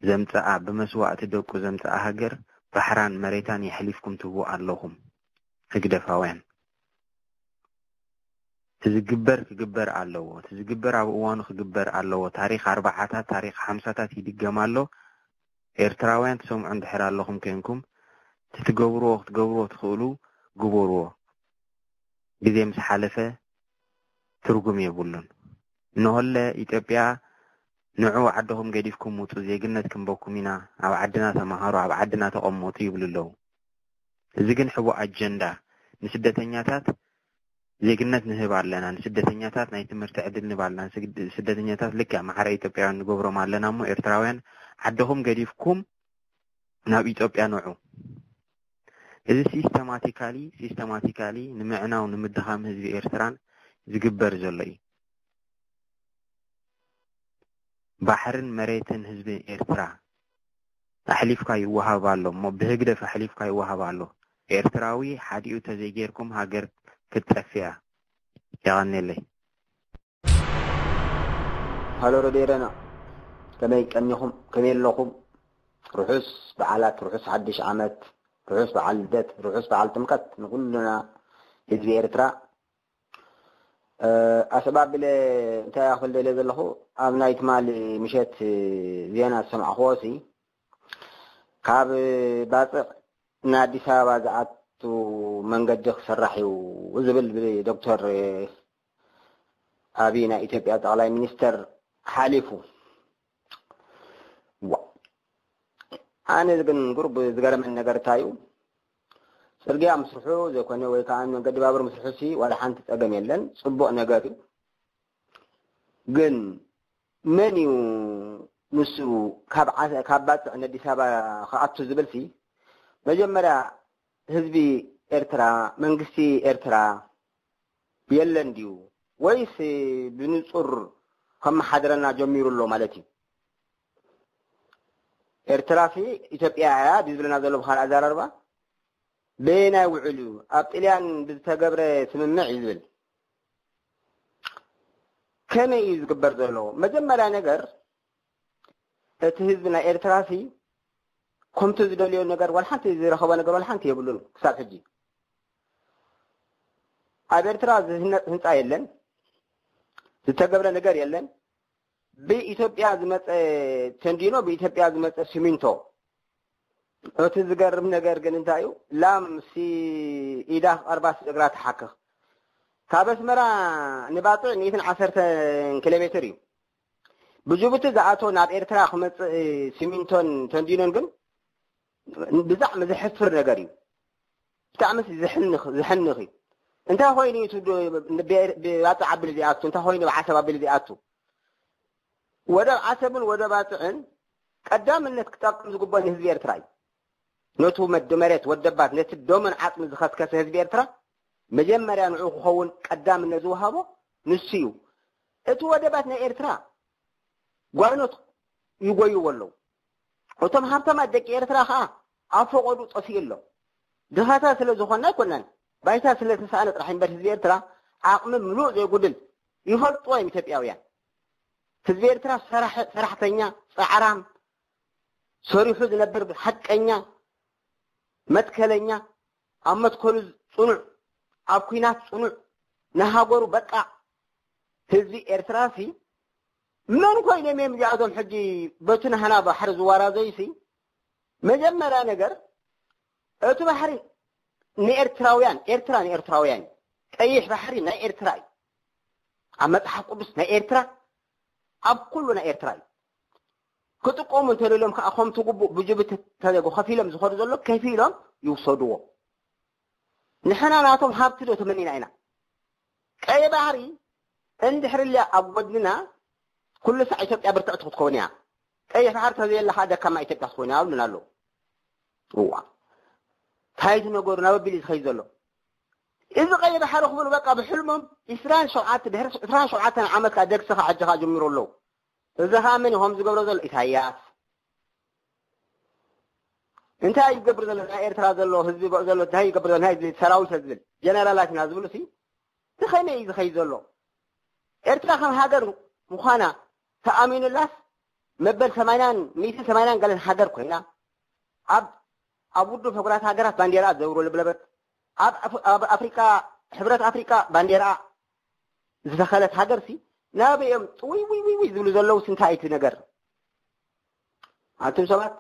ዘምጽአ ብመስዋዕቲ ደቁ ዘምጽአ ሃገር ባሕራን መሬታን ይሕሊፍኩም ትብኡ ኣለኹም ህግደፋውያን ትዝግበር ክግበር ኣለዎ ትዝግበር ኣብ እዋኑ ክግበር ኣለዎ ታሪክ 40ታት ታሪክ 50ታት ይድገም ኣሎ ኤርትራውያን ትሰምዑ እንድሕር ኣለኹም ኮይንኩም ክትገብርዎ ትኽእሉ ግበርዎ ግዜ ምስ ሓለፈ ትርጉም የብሉን ንሆለ ኢትዮጵያ ንዑ ዓድኹም ገዲፍኩም ውጡ ዜግነት ክንበኩም ኢና ኣብ ዓድና ተማሃሩ ኣብ ዓድና ተቐመጡ ይብሉ ኣለዉ እዚ ግን ሕቡእ ኣጀንዳ ንስደተኛታት ዜግነት ንህብ ኣለና ንስደተኛታት ናይ ትምህርቲ ዕድል ንህብ ኣለና ስደተኛታት ልክዕ ማሕረ ኢትዮጵያውያን ንገብሮም ኣለና እሞ ኤርትራውያን ዓድኹም ገዲፍኩም ናብ ኢትዮጵያ ንዑ እዚ ሲስተማቲካሊ ንምዕናው ንምድኻም ህዝቢ ኤርትራን ዝግበር ዘሎ እዩ ባሕርን መሬትን ህዝቢ ኤርትራ ኣሕሊፍካ ይወሃብ ኣሎ እሞ ብህግደፍ ኣሕሊፍካ ይወሃብ ኣሎ ኤርትራዊ ሓዲኡ ተዘይጌርኩም ሃገር ክትጠፍያ ይቐኒለይ ሃሎ ሮዴረና ከመይ ቀኒኹም ከመይ ኣለኹም ርሑስ በዓላት ርሑስ ሓድሽ ዓመት ርሑስ በዓል ልደት ርሑስ በዓል ጥምቀት ንኩልና ህዝቢ ኤርትራ ኣሰባብለ እንታይ ኣኽል ደለ ዘለኹ ኣብ ናይ ትማሊ ምሸት ዜና ዝሰማዕኽዎሲ ካብ ባፅዕ ንኣዲስ ኣበባ ዝኣቱ መንገዲ ክስራሕ እዩ ዝብል ብዶክተር ኣብይ ናይ ኢትዮጵያ ጠቅላይ ሚኒስተር ሓሊፉ ኣነ ግን ጉርብ ዝገረመን ነገር እንታይ እዩ ጽርግያ ምስርሑ ዘይኮነ ወይ ከዓ መንገዲ ባቡር ምስርሑ ዋላ ሓንቲ ፀገም የለን ጽቡቕ ነገር እዩ ግን መን እዩ نسو كابات ندي سابا خاطو زبلسي مجمرا حزبي إرترا منغسي إرترا يلن ديو ويس بنصر كم حضرنا جمير الله مالتي إرترا في إثيوبيا بيزلنا ذلو بخار أزار أربعة بينا وعلو أبطليان بتجبر سمنع يزل كم يزقبر ذلو مجمرا نجر تهزنا إرترا في كم تزدليون نجر والحنت يزير خبا نجر والحنت يقولون كسر حجي أبرترا هنت أيلن تتجبر نجار يلن بإثيوبيا زمت تندينو بإثيوبيا زمت سمينتو أتذكر من نجار جنتايو لام سي إيده 4 إجرات حكة كابس مرا نباتو نيتن 10 كيلومتر بجوبت زعاتو ناب إرترا خمس سمينتون تندينون جن بزعم زحفر نجاري تعمس زحنخي انت هويني تدو بيات عبد الذياتو انت هويني بعسب عبد الذياتو ودا عسب ودا باتعن قدام انك تقم زغبان حزب إرتراي نوتو مدمرت ودبات نت دومن عطم زخسكس حزب إرترا مجمريا نعو خون قدام نزو هابو نسيو اتو ودباتنا إرترا غوانوت يغويو ولو وتم هابتما دك إرترا خا افقدو طفيلو دهاتا سلازخنا كنن بايتا سلتسالت راح ينبر حزب إرترا عقم ملوء زي قدل يفلطوا يم إثيوبياويان حزب إرترا صراحتኛ صعرام صريحو ዝነብር حقኛ መትከለኛ አመትኮሉ ጽኑዕ ኣብ ኩናት ጽኑዕ ነሃገሩ በቃ ህዝቢ ኤርትራሲ ምን ኮይነም የሚያዞም ሕጂ በቱን ሃና ባሕር ዝዋራ ዘይሲ መጀመሪያ ነገር እቱ ባሕሪ ንኤርትራውያን ኤርትራውያን ቀይሕ ባሕሪ ናይ ኤርትራ ኣብ መጽሓፍ ቅዱስ ናይ ኤርትራ ኣብ ኩሉና ኤርትራ كتقوم تللهم كأخوم تجبوا بجبت تلاقوا خفيلهم زخور زلوا كيفيلهم يوصلوا نحنا ناتهم هابتلو تمنين عنا أي بحري عند حر اللي أبودنا كل ساعة يتبقى برتقط تكونيا أي بحر هذه اللي هذا كما يتبقى تكونيا ولا لا هو هاي نقول نبي خيزلوا إذا غير بحر خبروا بقى بحلمهم إسرائيل شرعات بحر إسرائيل شرعات عمل كدك سخ عجها جمير الله إذا هم زقبر ذل إثياس أنت هاي زقبر ذل غير ترى ذل حزب ذل هاي زقبر ذل هاي سراوي تزل جنرالات نازل سي تخيل إذا خيز ذلوا إرتقى خم هاجر مخانا تأمين الله مبل 80 قال هاجر كهنا أبودو فقرات هاجرات بانديرات زوروا البلبت أفريقيا حبرات أفريقيا بانديرات دخلت هاجر سي نابيهم وي زلوا سنتايت نجر عتم سبات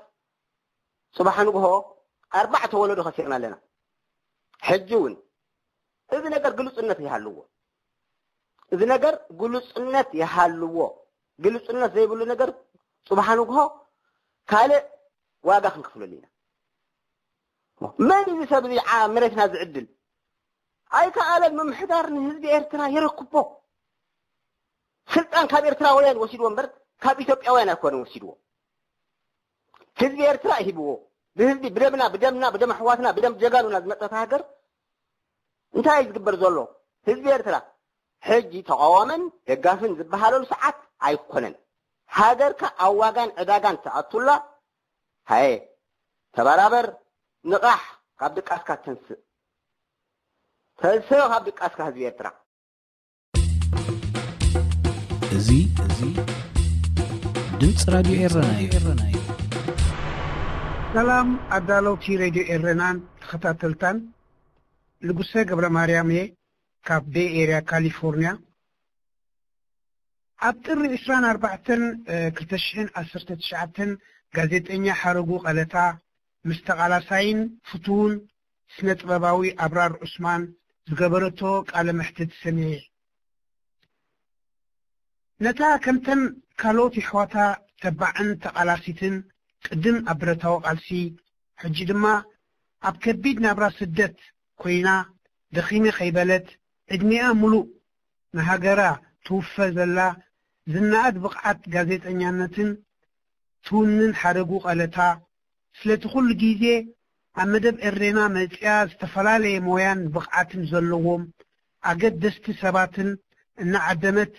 سبحانه هو 4 ولد خسرنا لنا حجون إذا نجر قلص النت يحلوه إذا نجر قلص النت يحلوه قلص النت زي يقولوا نجر سبحانه هو كاله واقع نخفل لنا ما اللي سبب عامرتنا زعدل أي كاله من محضر نهزب إرتنا يركبه سلطان كاب إرتراويان وسيدو ومبر كاب إثيوبياويان أكونوا وسيدو حزب إرترا يهبوه بحزب بدم حواتنا بدم جغانونا زمتت هاجر انت عايز تقبر زولو حزب إرترا حجي تقاومن يقافن زبهالو ساعات أيقونن هاجر كأواغان عداغان تأطولا هاي تبارابر نقاح كاب دك أسكا تنسي تنسيو كاب دك أسكا حزب إرترا زي دمس راديو إيراناي سلام أدالو في راديو إيرانان خطاتلتان لقصة قبل ماريامي كاب بي إيريا كاليفورنيا أبتر إسران 4 كرتشين 19 غازيتينيا حرقو قالتا مستقالاساين فتون سنة باباوي أبرار عثمان زقبرتو قال محتد سميع نتا كمتن كالوتي حواتا تبعن تقالاسيتن قدم أبرتاو قالسي حجي دما أب كبيد نابرا سدت كوينا دخيمي خيبالت عدمية ملو نهاجرا توفى زلا زنات بقعت غازيت انيانتن تونن حرقو قالتا سلتخل جيزي عمدب إرنا مزياز تفلالي مويان بقعاتن زلوهم أجد دست سباتن إن عدمت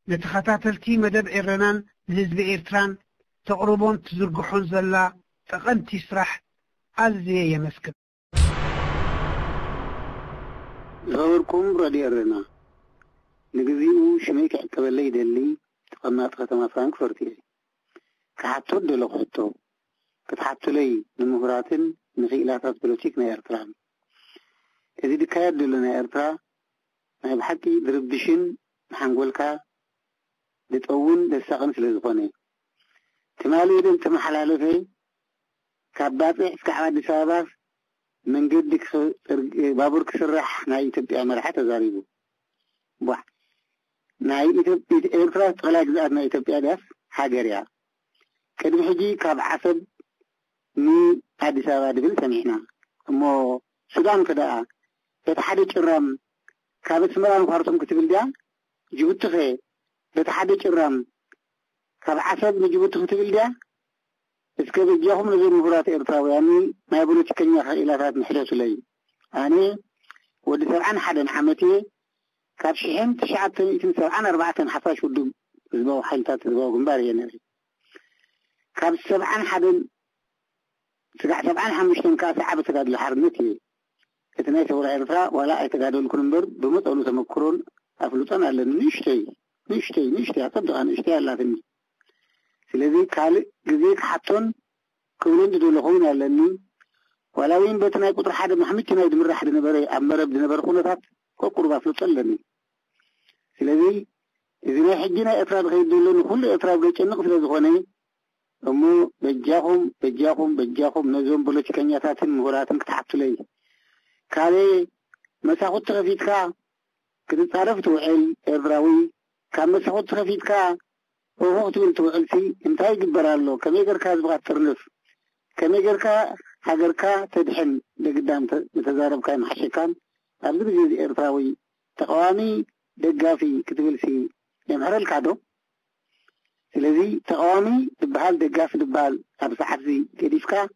نتخطاتلتي مدب إرنان لزب إيرتران تقربون تزرقحون زلا تقنتي سرح أزي يمسكت زوركم رادي إرنا نجزيو شميك قبلي دلي تقنات ختم فرانكفورت كحطو دلو خطو كتحطو لي نمهراتن نخيلاتات بلوتيك نا إرتران إذا دكايات دلنا إرترا ما بحكي دربشين حنقولك دتقون دستقن سلزقوني تمالي دم تمحلالو في كاباتي كعباد ساباس من قدك بابور كسرح ناي تبقى مرحة تزاريبو بوح ناي تبقى إرترا تغلاق زاد ناي تبقى داس حاجريا كدم حجي كاب عصب مي هادي سابا دبل سمعنا أمو سودان كدا يتحدث الرام كاب سمران فارتم كتبل ديا جبت خي يتحدث الرام كاب عصب نجبت كتبل ديا اسكي بجيهم نزور مفرات إرتراوي يعني ما يقولوا تكنيا خيلاتات محلوة لي يعني ودي سبعان حدا حمتي كاب شحين تشعبتن إتن سبعان أربعة حفاش ودوم زباو حيلتات زباو قنباري يعني كاب سبعان حدا سبعان حمشتن كاسي عبت تقاد لحرمتي اتناي سورة إرترا ولا اتقادوا الكرنبر بمطعلو تمكرون أفلوطان ألا نشتي أصدق أنا نشتي ألا تني سلذي كالي جزيك حطون كولين دو لخوين ألاني ولوين بتناي قطر حدا محمد كناي دمر حدا نبري أمر ابن نبر خونتات كوكور بافلوطان لاني سلذي إذا ما حجينا إطراب غير دولون كل إطراب غير كنق في الزخوني أمو بجاهم نزوم بلوش كنياتاتن مهوراتن كتحبتو لي كالي مساخد تغفيتكا كنت عرفت وعيل إبراوي كان مساخد تغفيتكا ووقت قلت وعلسي انتهي قبرالو كمي قركا زبغات ترنف كمي قركا حقركا تدحن لقدام متزارب كاي محشكان أبدو بجيزي إبراوي تقوامي دقافي كتبلسي يمهر الكادو سلذي تقوامي دبهال دقافي دبهال أبسا حفزي كديفكا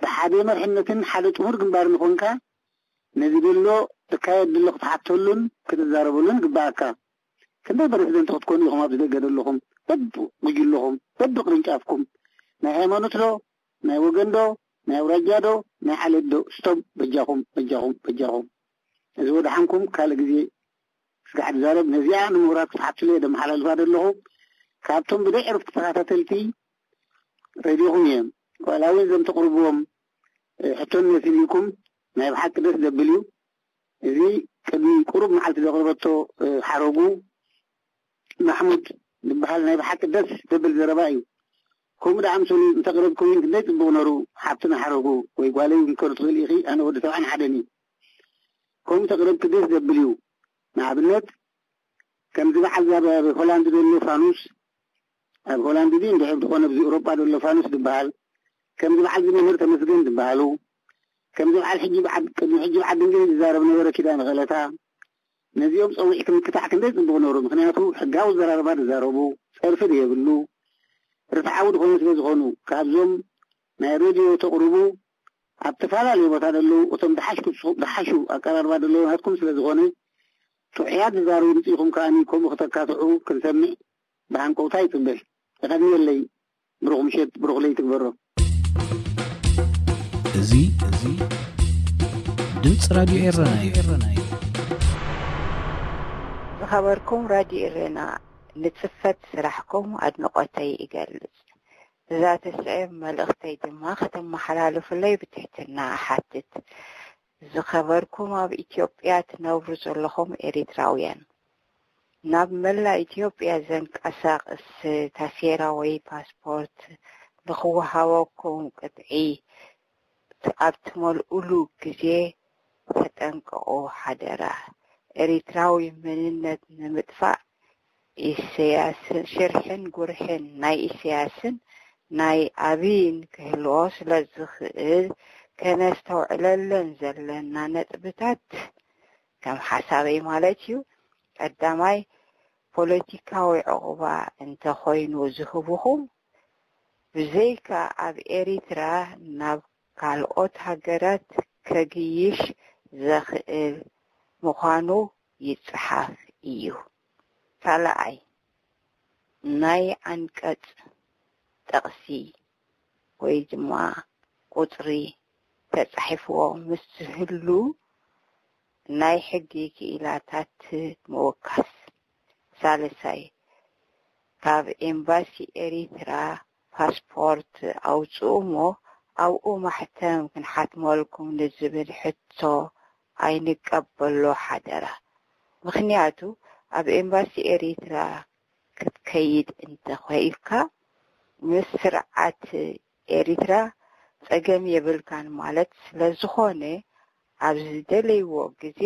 بحادي مرحنة حالة أمور قنبار نخونكا نزيدلو تكايد دلو تحطولن كتزاربولن قباكا كندا بريزدنت تكون لهم أبدا قدر بدو ويجي لهم بدو قرنشافكم ما هيمانوتلو ما وغندو ما ورجادو ما حلدو ستوب بجاهم إذا ودحنكم كالجزي سقعد زارب نزيع نمورات تحطلي دم على الفاد لهم كابتم بدأ عرفت تلتي راديوهم يم ولا وزن تقربهم حتون نسيلكم ما يبحث دس دبليو إذا كبي قرب محل تقربته حروقو محمود بحال ما يبحث دس دبل زربائي كم دعم سوني تقربكم يمكن ليس بونرو حبتنا حروقو ويقالي يمكن تغلي أخي أنا ودي طبعا حدني كم تقربك دس دبليو مع بنت كم زبع عذاب بهولندا دول فانوس بهولندا دين ده بتكون في أوروبا دول فانوس دبال كم زبع عذاب مرت مسجين دبالو كم زبع الحجي بعد كم الحجي بعد إنجليز زاربنا ورا كده أنا غلطها نزيهم صوي كم كتاع كنديس بونورو مخنياتو حجاو زراربار زاربو صرف ده يقولوا رفعوا دخلوا تجزخونوا كابزم نيروبي تقربوا أبتفعل لي بتادلو وتمدحشوا أكرر بادلو هاتكم سلزخوني تعياد زارو نتيكم كانيكم وختكاتعو كنسمي بعنكو تايت به غني اللي بروغ مشيت بروغ لي تكبروا زي دمس راديو إيراناي خبركم راديو إيرانا لتصفت سرحكم أدنقتي إقالز ذات السعيب مالغتي دما ختم محلالو فلي بتحتنا حاتت زخبركم أب إثيوبيا تنورز لهم إريتراويان ناب ملا إثيوبيا زنك أساق تاسيرا وي باسبورت لخوة هواكم قطعي تقابتمول أولو كزي فتنقعو حدرا إريتراوي مننت نمدفع السياسن شرحن قرحن ناي السياسن ناي أبين كهلوس لزخير كنستوعلن زلنا نتبتات كم حسابي مالتيو قدامي بوليتيكاوي عقبة انت خوين وزخبهم ብዘይካ ኣብ ኤሪትራ ናብ ካልኦት ሃገራት ከግይሽ ዘኽእል ምዃኑ ይጽሓፍ እዩ። ካልኣይ ናይ አንቀጽ ጠቕሲ ወይ ድማ ቁጽሪ ተጻሒፍዎ ምስ ዝህሉ ናይ ሕጊ ክኢላታት ምውካስ። ሳልሳይ ካብ ኤምባሲ ኤሪትራ ፓስፖርት ኣውፅኡ እሞ ኣብኡ ማሕተም ክንሓትመልኩም ንዝብል ሕቶ ኣይንቀበሎ ሓደራ። ምክንያቱ ኣብ ኤምባሲ ኤሪትራ ክትከይድ እንተኾይልካ ምስ ስርዓት ኤሪትራ ፀገም የብልካን ማለት ስለዝኾነ ኣብ ዝደለይዎ ግዜ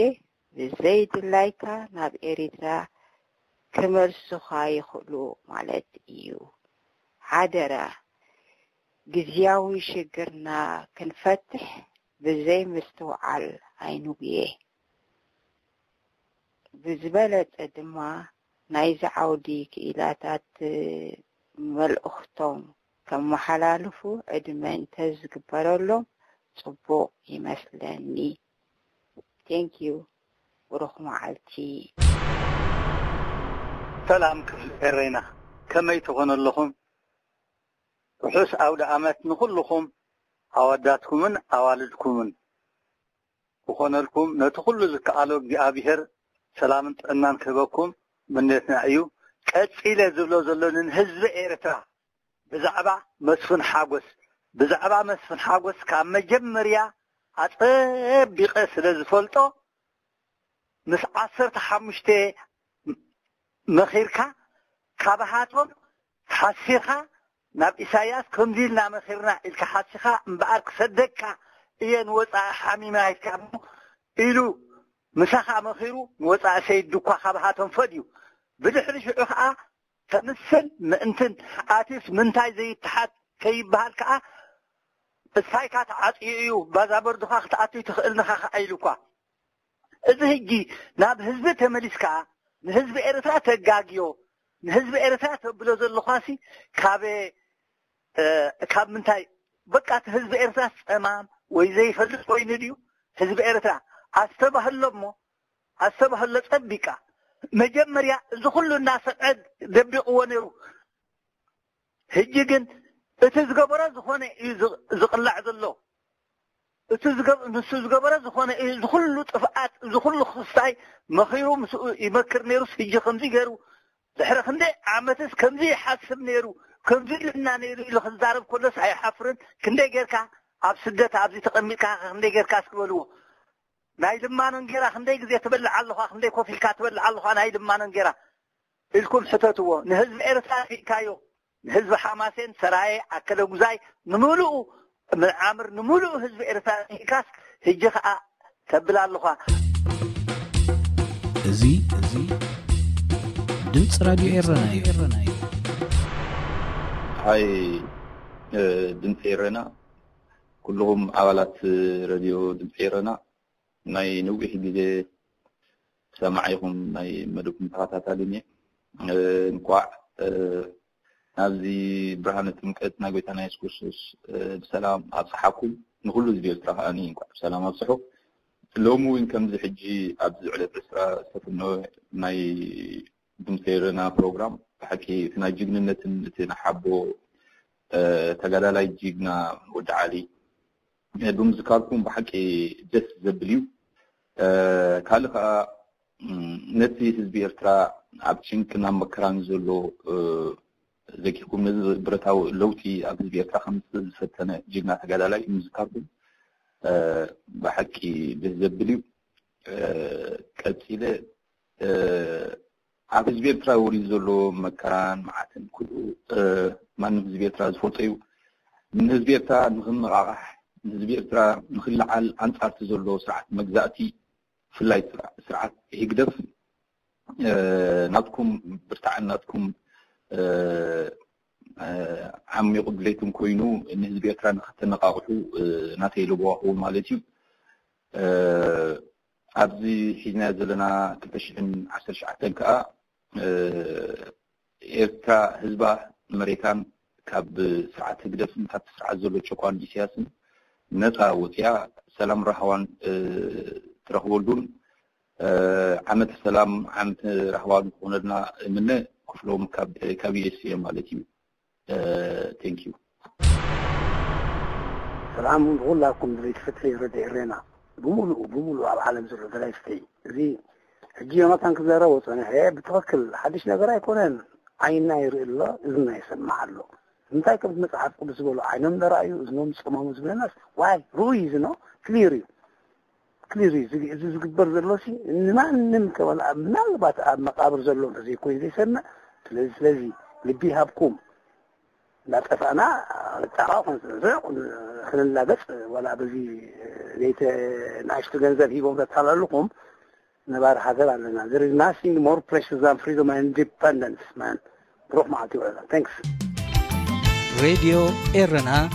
ብዘይድላይካ ናብ ኤሪትራ ክመልሱኻ ይኽእሉ ማለት እዩ። ሓደራ ጊዜያዊ ሽግርና ክንፈትሕ ብዘይ ምስትውዓል ኣይንጉየ። ብዝበለፀ ድማ ናይዚ ዓውዲ ክኢላታት መልእኽቶም ከመሓላልፉ ዕድመ እንተዝግበረሎም ጽቡቕ ይመስለኒ። ቴንኪዩ። ብሩኽ መዓልቲ። ሰላም ክፍል ኤሬና ከመይ ትኾኑ ኣለኹም? ውሑስ ኣውደ ዓመት ንኹልኹም ኣወዳትኩምን ኣዋልድኩምን ክኾነልኩም ነቲ ኩሉ ዝከኣሎ እግዚኣብሔር ሰላምን ጥዕናን ክህበኩም ምንየትና እዩ። ቀፂለ ዝብሎ ዘሎ ንህዝቢ ኤርትራ ብዛዕባ መስፍን ሓጎስ ካብ መጀመርያ ኣፀቢቐ ስለ ዝፈልጦ ምስ 15 መኺርካ ካብሃቶም ሓሲኻ ናብ ኢሳያስ ከምዚ ኢልና መኺርና ኢልካ ሓሲኻ እምበኣር ክሰደድካ እየን ወፃኢ ሓሚማ ይትካሙ ኢሉ ምሳኻ መኺሩ ወፃኢ ሰይድኳ ካብሃቶም ፈድዩ ብድሕሪ ሽዑ ከዓ ተምስል ምእንትን ኣቲስ ምንታይ ዘይተሓት ከይበሃል ከዓ እሳይካ ተዓፅዩ እዩ ባዛ በርዱኻ ክትኣትዩ ትኽእልንኻ ኢሉኳ። እዚ ሕጂ ናብ ህዝቢ ተመሊስካ ንህዝቢ ኤርትራ ተጋግዮ ንህዝቢ ኤርትራ ተብሎ ዘለኳሲ ካብ ምንታይ በቃ ህዝቢ ኤርትራ ፀማም ወይ ዘይፈልጥ ኮይኑ ድዩ? ህዝቢ ኤርትራ ኣስተባህሎ ፀቢቃ መጀመርያ እዚ ኩሉ እናሰዕድ ደቢቕዎ ነይሩ። ሕጂ ግን እቲ ዝገበረ ዝኾነ እዩ ዝቕላዕ ዘሎ እቲ ዝገበረ ዝኾነ እዩ ዝኩሉ ጥፍኣት ዝኩሉ ክስታይ መኺሩ ምስኡ ይመክር ነይሩ። ሕጂ ከምዚ ገይሩ ድሕሪ ክንደይ ዓመትስ ከምዚ ይሓስብ ነይሩ ከምዚ ኢልና ነይሩ ኢሉ ክዛረብ ከሎስ ኣይሓፍርን። ክንደይ ጌርካ ኣብ ስደት ኣብዚ ተቐሚጥካ ክንደይ ጌርካ ስክበልዎ ናይ ልማኖን ጌራ ክንደይ ግዜ ትበልዕ ኣለኻ ክንደይ ኮፍ ኢልካ ትበልዕ ኣለኻ ናይ ልማኖን ጌራ ኢልኩም ሕተትዎ። ንህዝቢ ኤርትራ ሒካዮ ንህዝቢ ሓማሴን ሰራየ ኣከለ ጉዛይ ንምሉኡ ምዓምር ንምሉኡ ህዝቢ ኤርትራ ሒካስ ሕጂ ከዓ ተብል ኣለኻ። እዚ ድምፂ ራድዮ ኤረና እዩ። ሃይ ድምፂ ኤረና ኩልኩም ኣባላት ራድዮ ድምፂ ኤረና ናይ ነዊሕ ግዜ ሰማዒኹም ናይ መደብኩም ተኸታታሊ እንኳዕ ናብዚ ብርሃነ ጥምቀት ናይ ጎይታና ኢየሱስ ክርስቶስ ብሰላም ኣብፅሓኩም ንኩሉ ህዝቢ ኤርትራ ከዓኒ እንኳዕ ብሰላም ኣብፅሑ። ሎሚ እውን ከምዚ ሕጂ ኣብዚ ዕለት ዕስራ ዝተፈነወ ናይ ድምፂ ኤረና ፕሮግራም ብሓቂ እቲ ናይ ጅግንነትን እቲ ናሓቦ ተጋዳላይ ጅግና ወዲ ዓሊ ብምዝካርኩም ብሓቂ ደስ ዘብል እዩ። ካልእ ከዓ ነቲ ህዝቢ ኤርትራ ኣብ ጭንቅና መከራን ዘሎ ዘኪርኩም ነዚ ብረታዊ ለውጢ ኣብ ህዝቢ ኤርትራ ከም ዝፈተነ ጅግና ተጋዳላይ ምዝካርኩም ብሓቂ ደስ ዘብል እዩ። ቀፂለ ኣብ ህዝቢ ኤርትራ ወሪዱ ዘሎ መከራን መዓትን ኩሉ ማንም ህዝቢ ኤርትራ ዝፈልጦ እዩ። ንህዝቢ ኤርትራ ንክንነቃቃሕ ንህዝቢ ኤርትራ ንክልዓል ኣንጻርቲ ዘሎ ስርዓት መግዛእቲ ፍላይ ስርዓት ይግደፍ ናትኩም ብርታዕን ናትኩም ዓሚቑ ድሌትም ኮይኑ ንህዝቢ ኤርትራ ንክትነቃቅሑ ናተይ ልጓኹ ማለት እዩ። ኣብዚ ሒዝና ዘለና 2019 ከዓ ኤርትራ ህዝባ መሬካን كاب سرعة هجدف حتى سرعة زلو تشوكوان دي سياسن نتا وطيا سلام رحوان ترخبولدون عمد السلام عمد رحوان قوندنا منه كفلهم كابي اسي مالتي thank you سلام نقول لكم بريد فتحي ردي إرينا بمولو على العالم زر دلايفتي زي هجي ما كان كذا روت أنا هي بتوكل حدش نقرأ يكونن عيننا يرى الله إذننا يسمع له انتي كم متعب بس يقولوا عينهم ده رأيه إذنهم سمعهم زي الناس واي رويز إنه كليري زي كبر زلوسي إن ما نمك ولا من بات مقابر زلون زي كويس يسمع لذي لبيها بكم لا اتفقنا تعرفون خلينا بس ولا بزي ليت نعيش تجنزل هي قوم تطلع لكم نبار حاضر عندنا there is nothing more precious than freedom and independence man روح معتي ولا thanks راديو إيرنا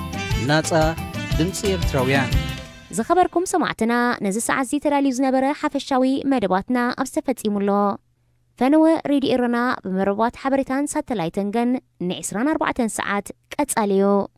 ناتا دمسي إرتراويان زخبركم سمعتنا نزل ساعة زي تراليو زنبرة حفشاوي مدباتنا أبستفتي ملو فنوى راديو إيرنا بمربات حبرتان ساتلايتنجن نعسران 4 ساعات كاتساليو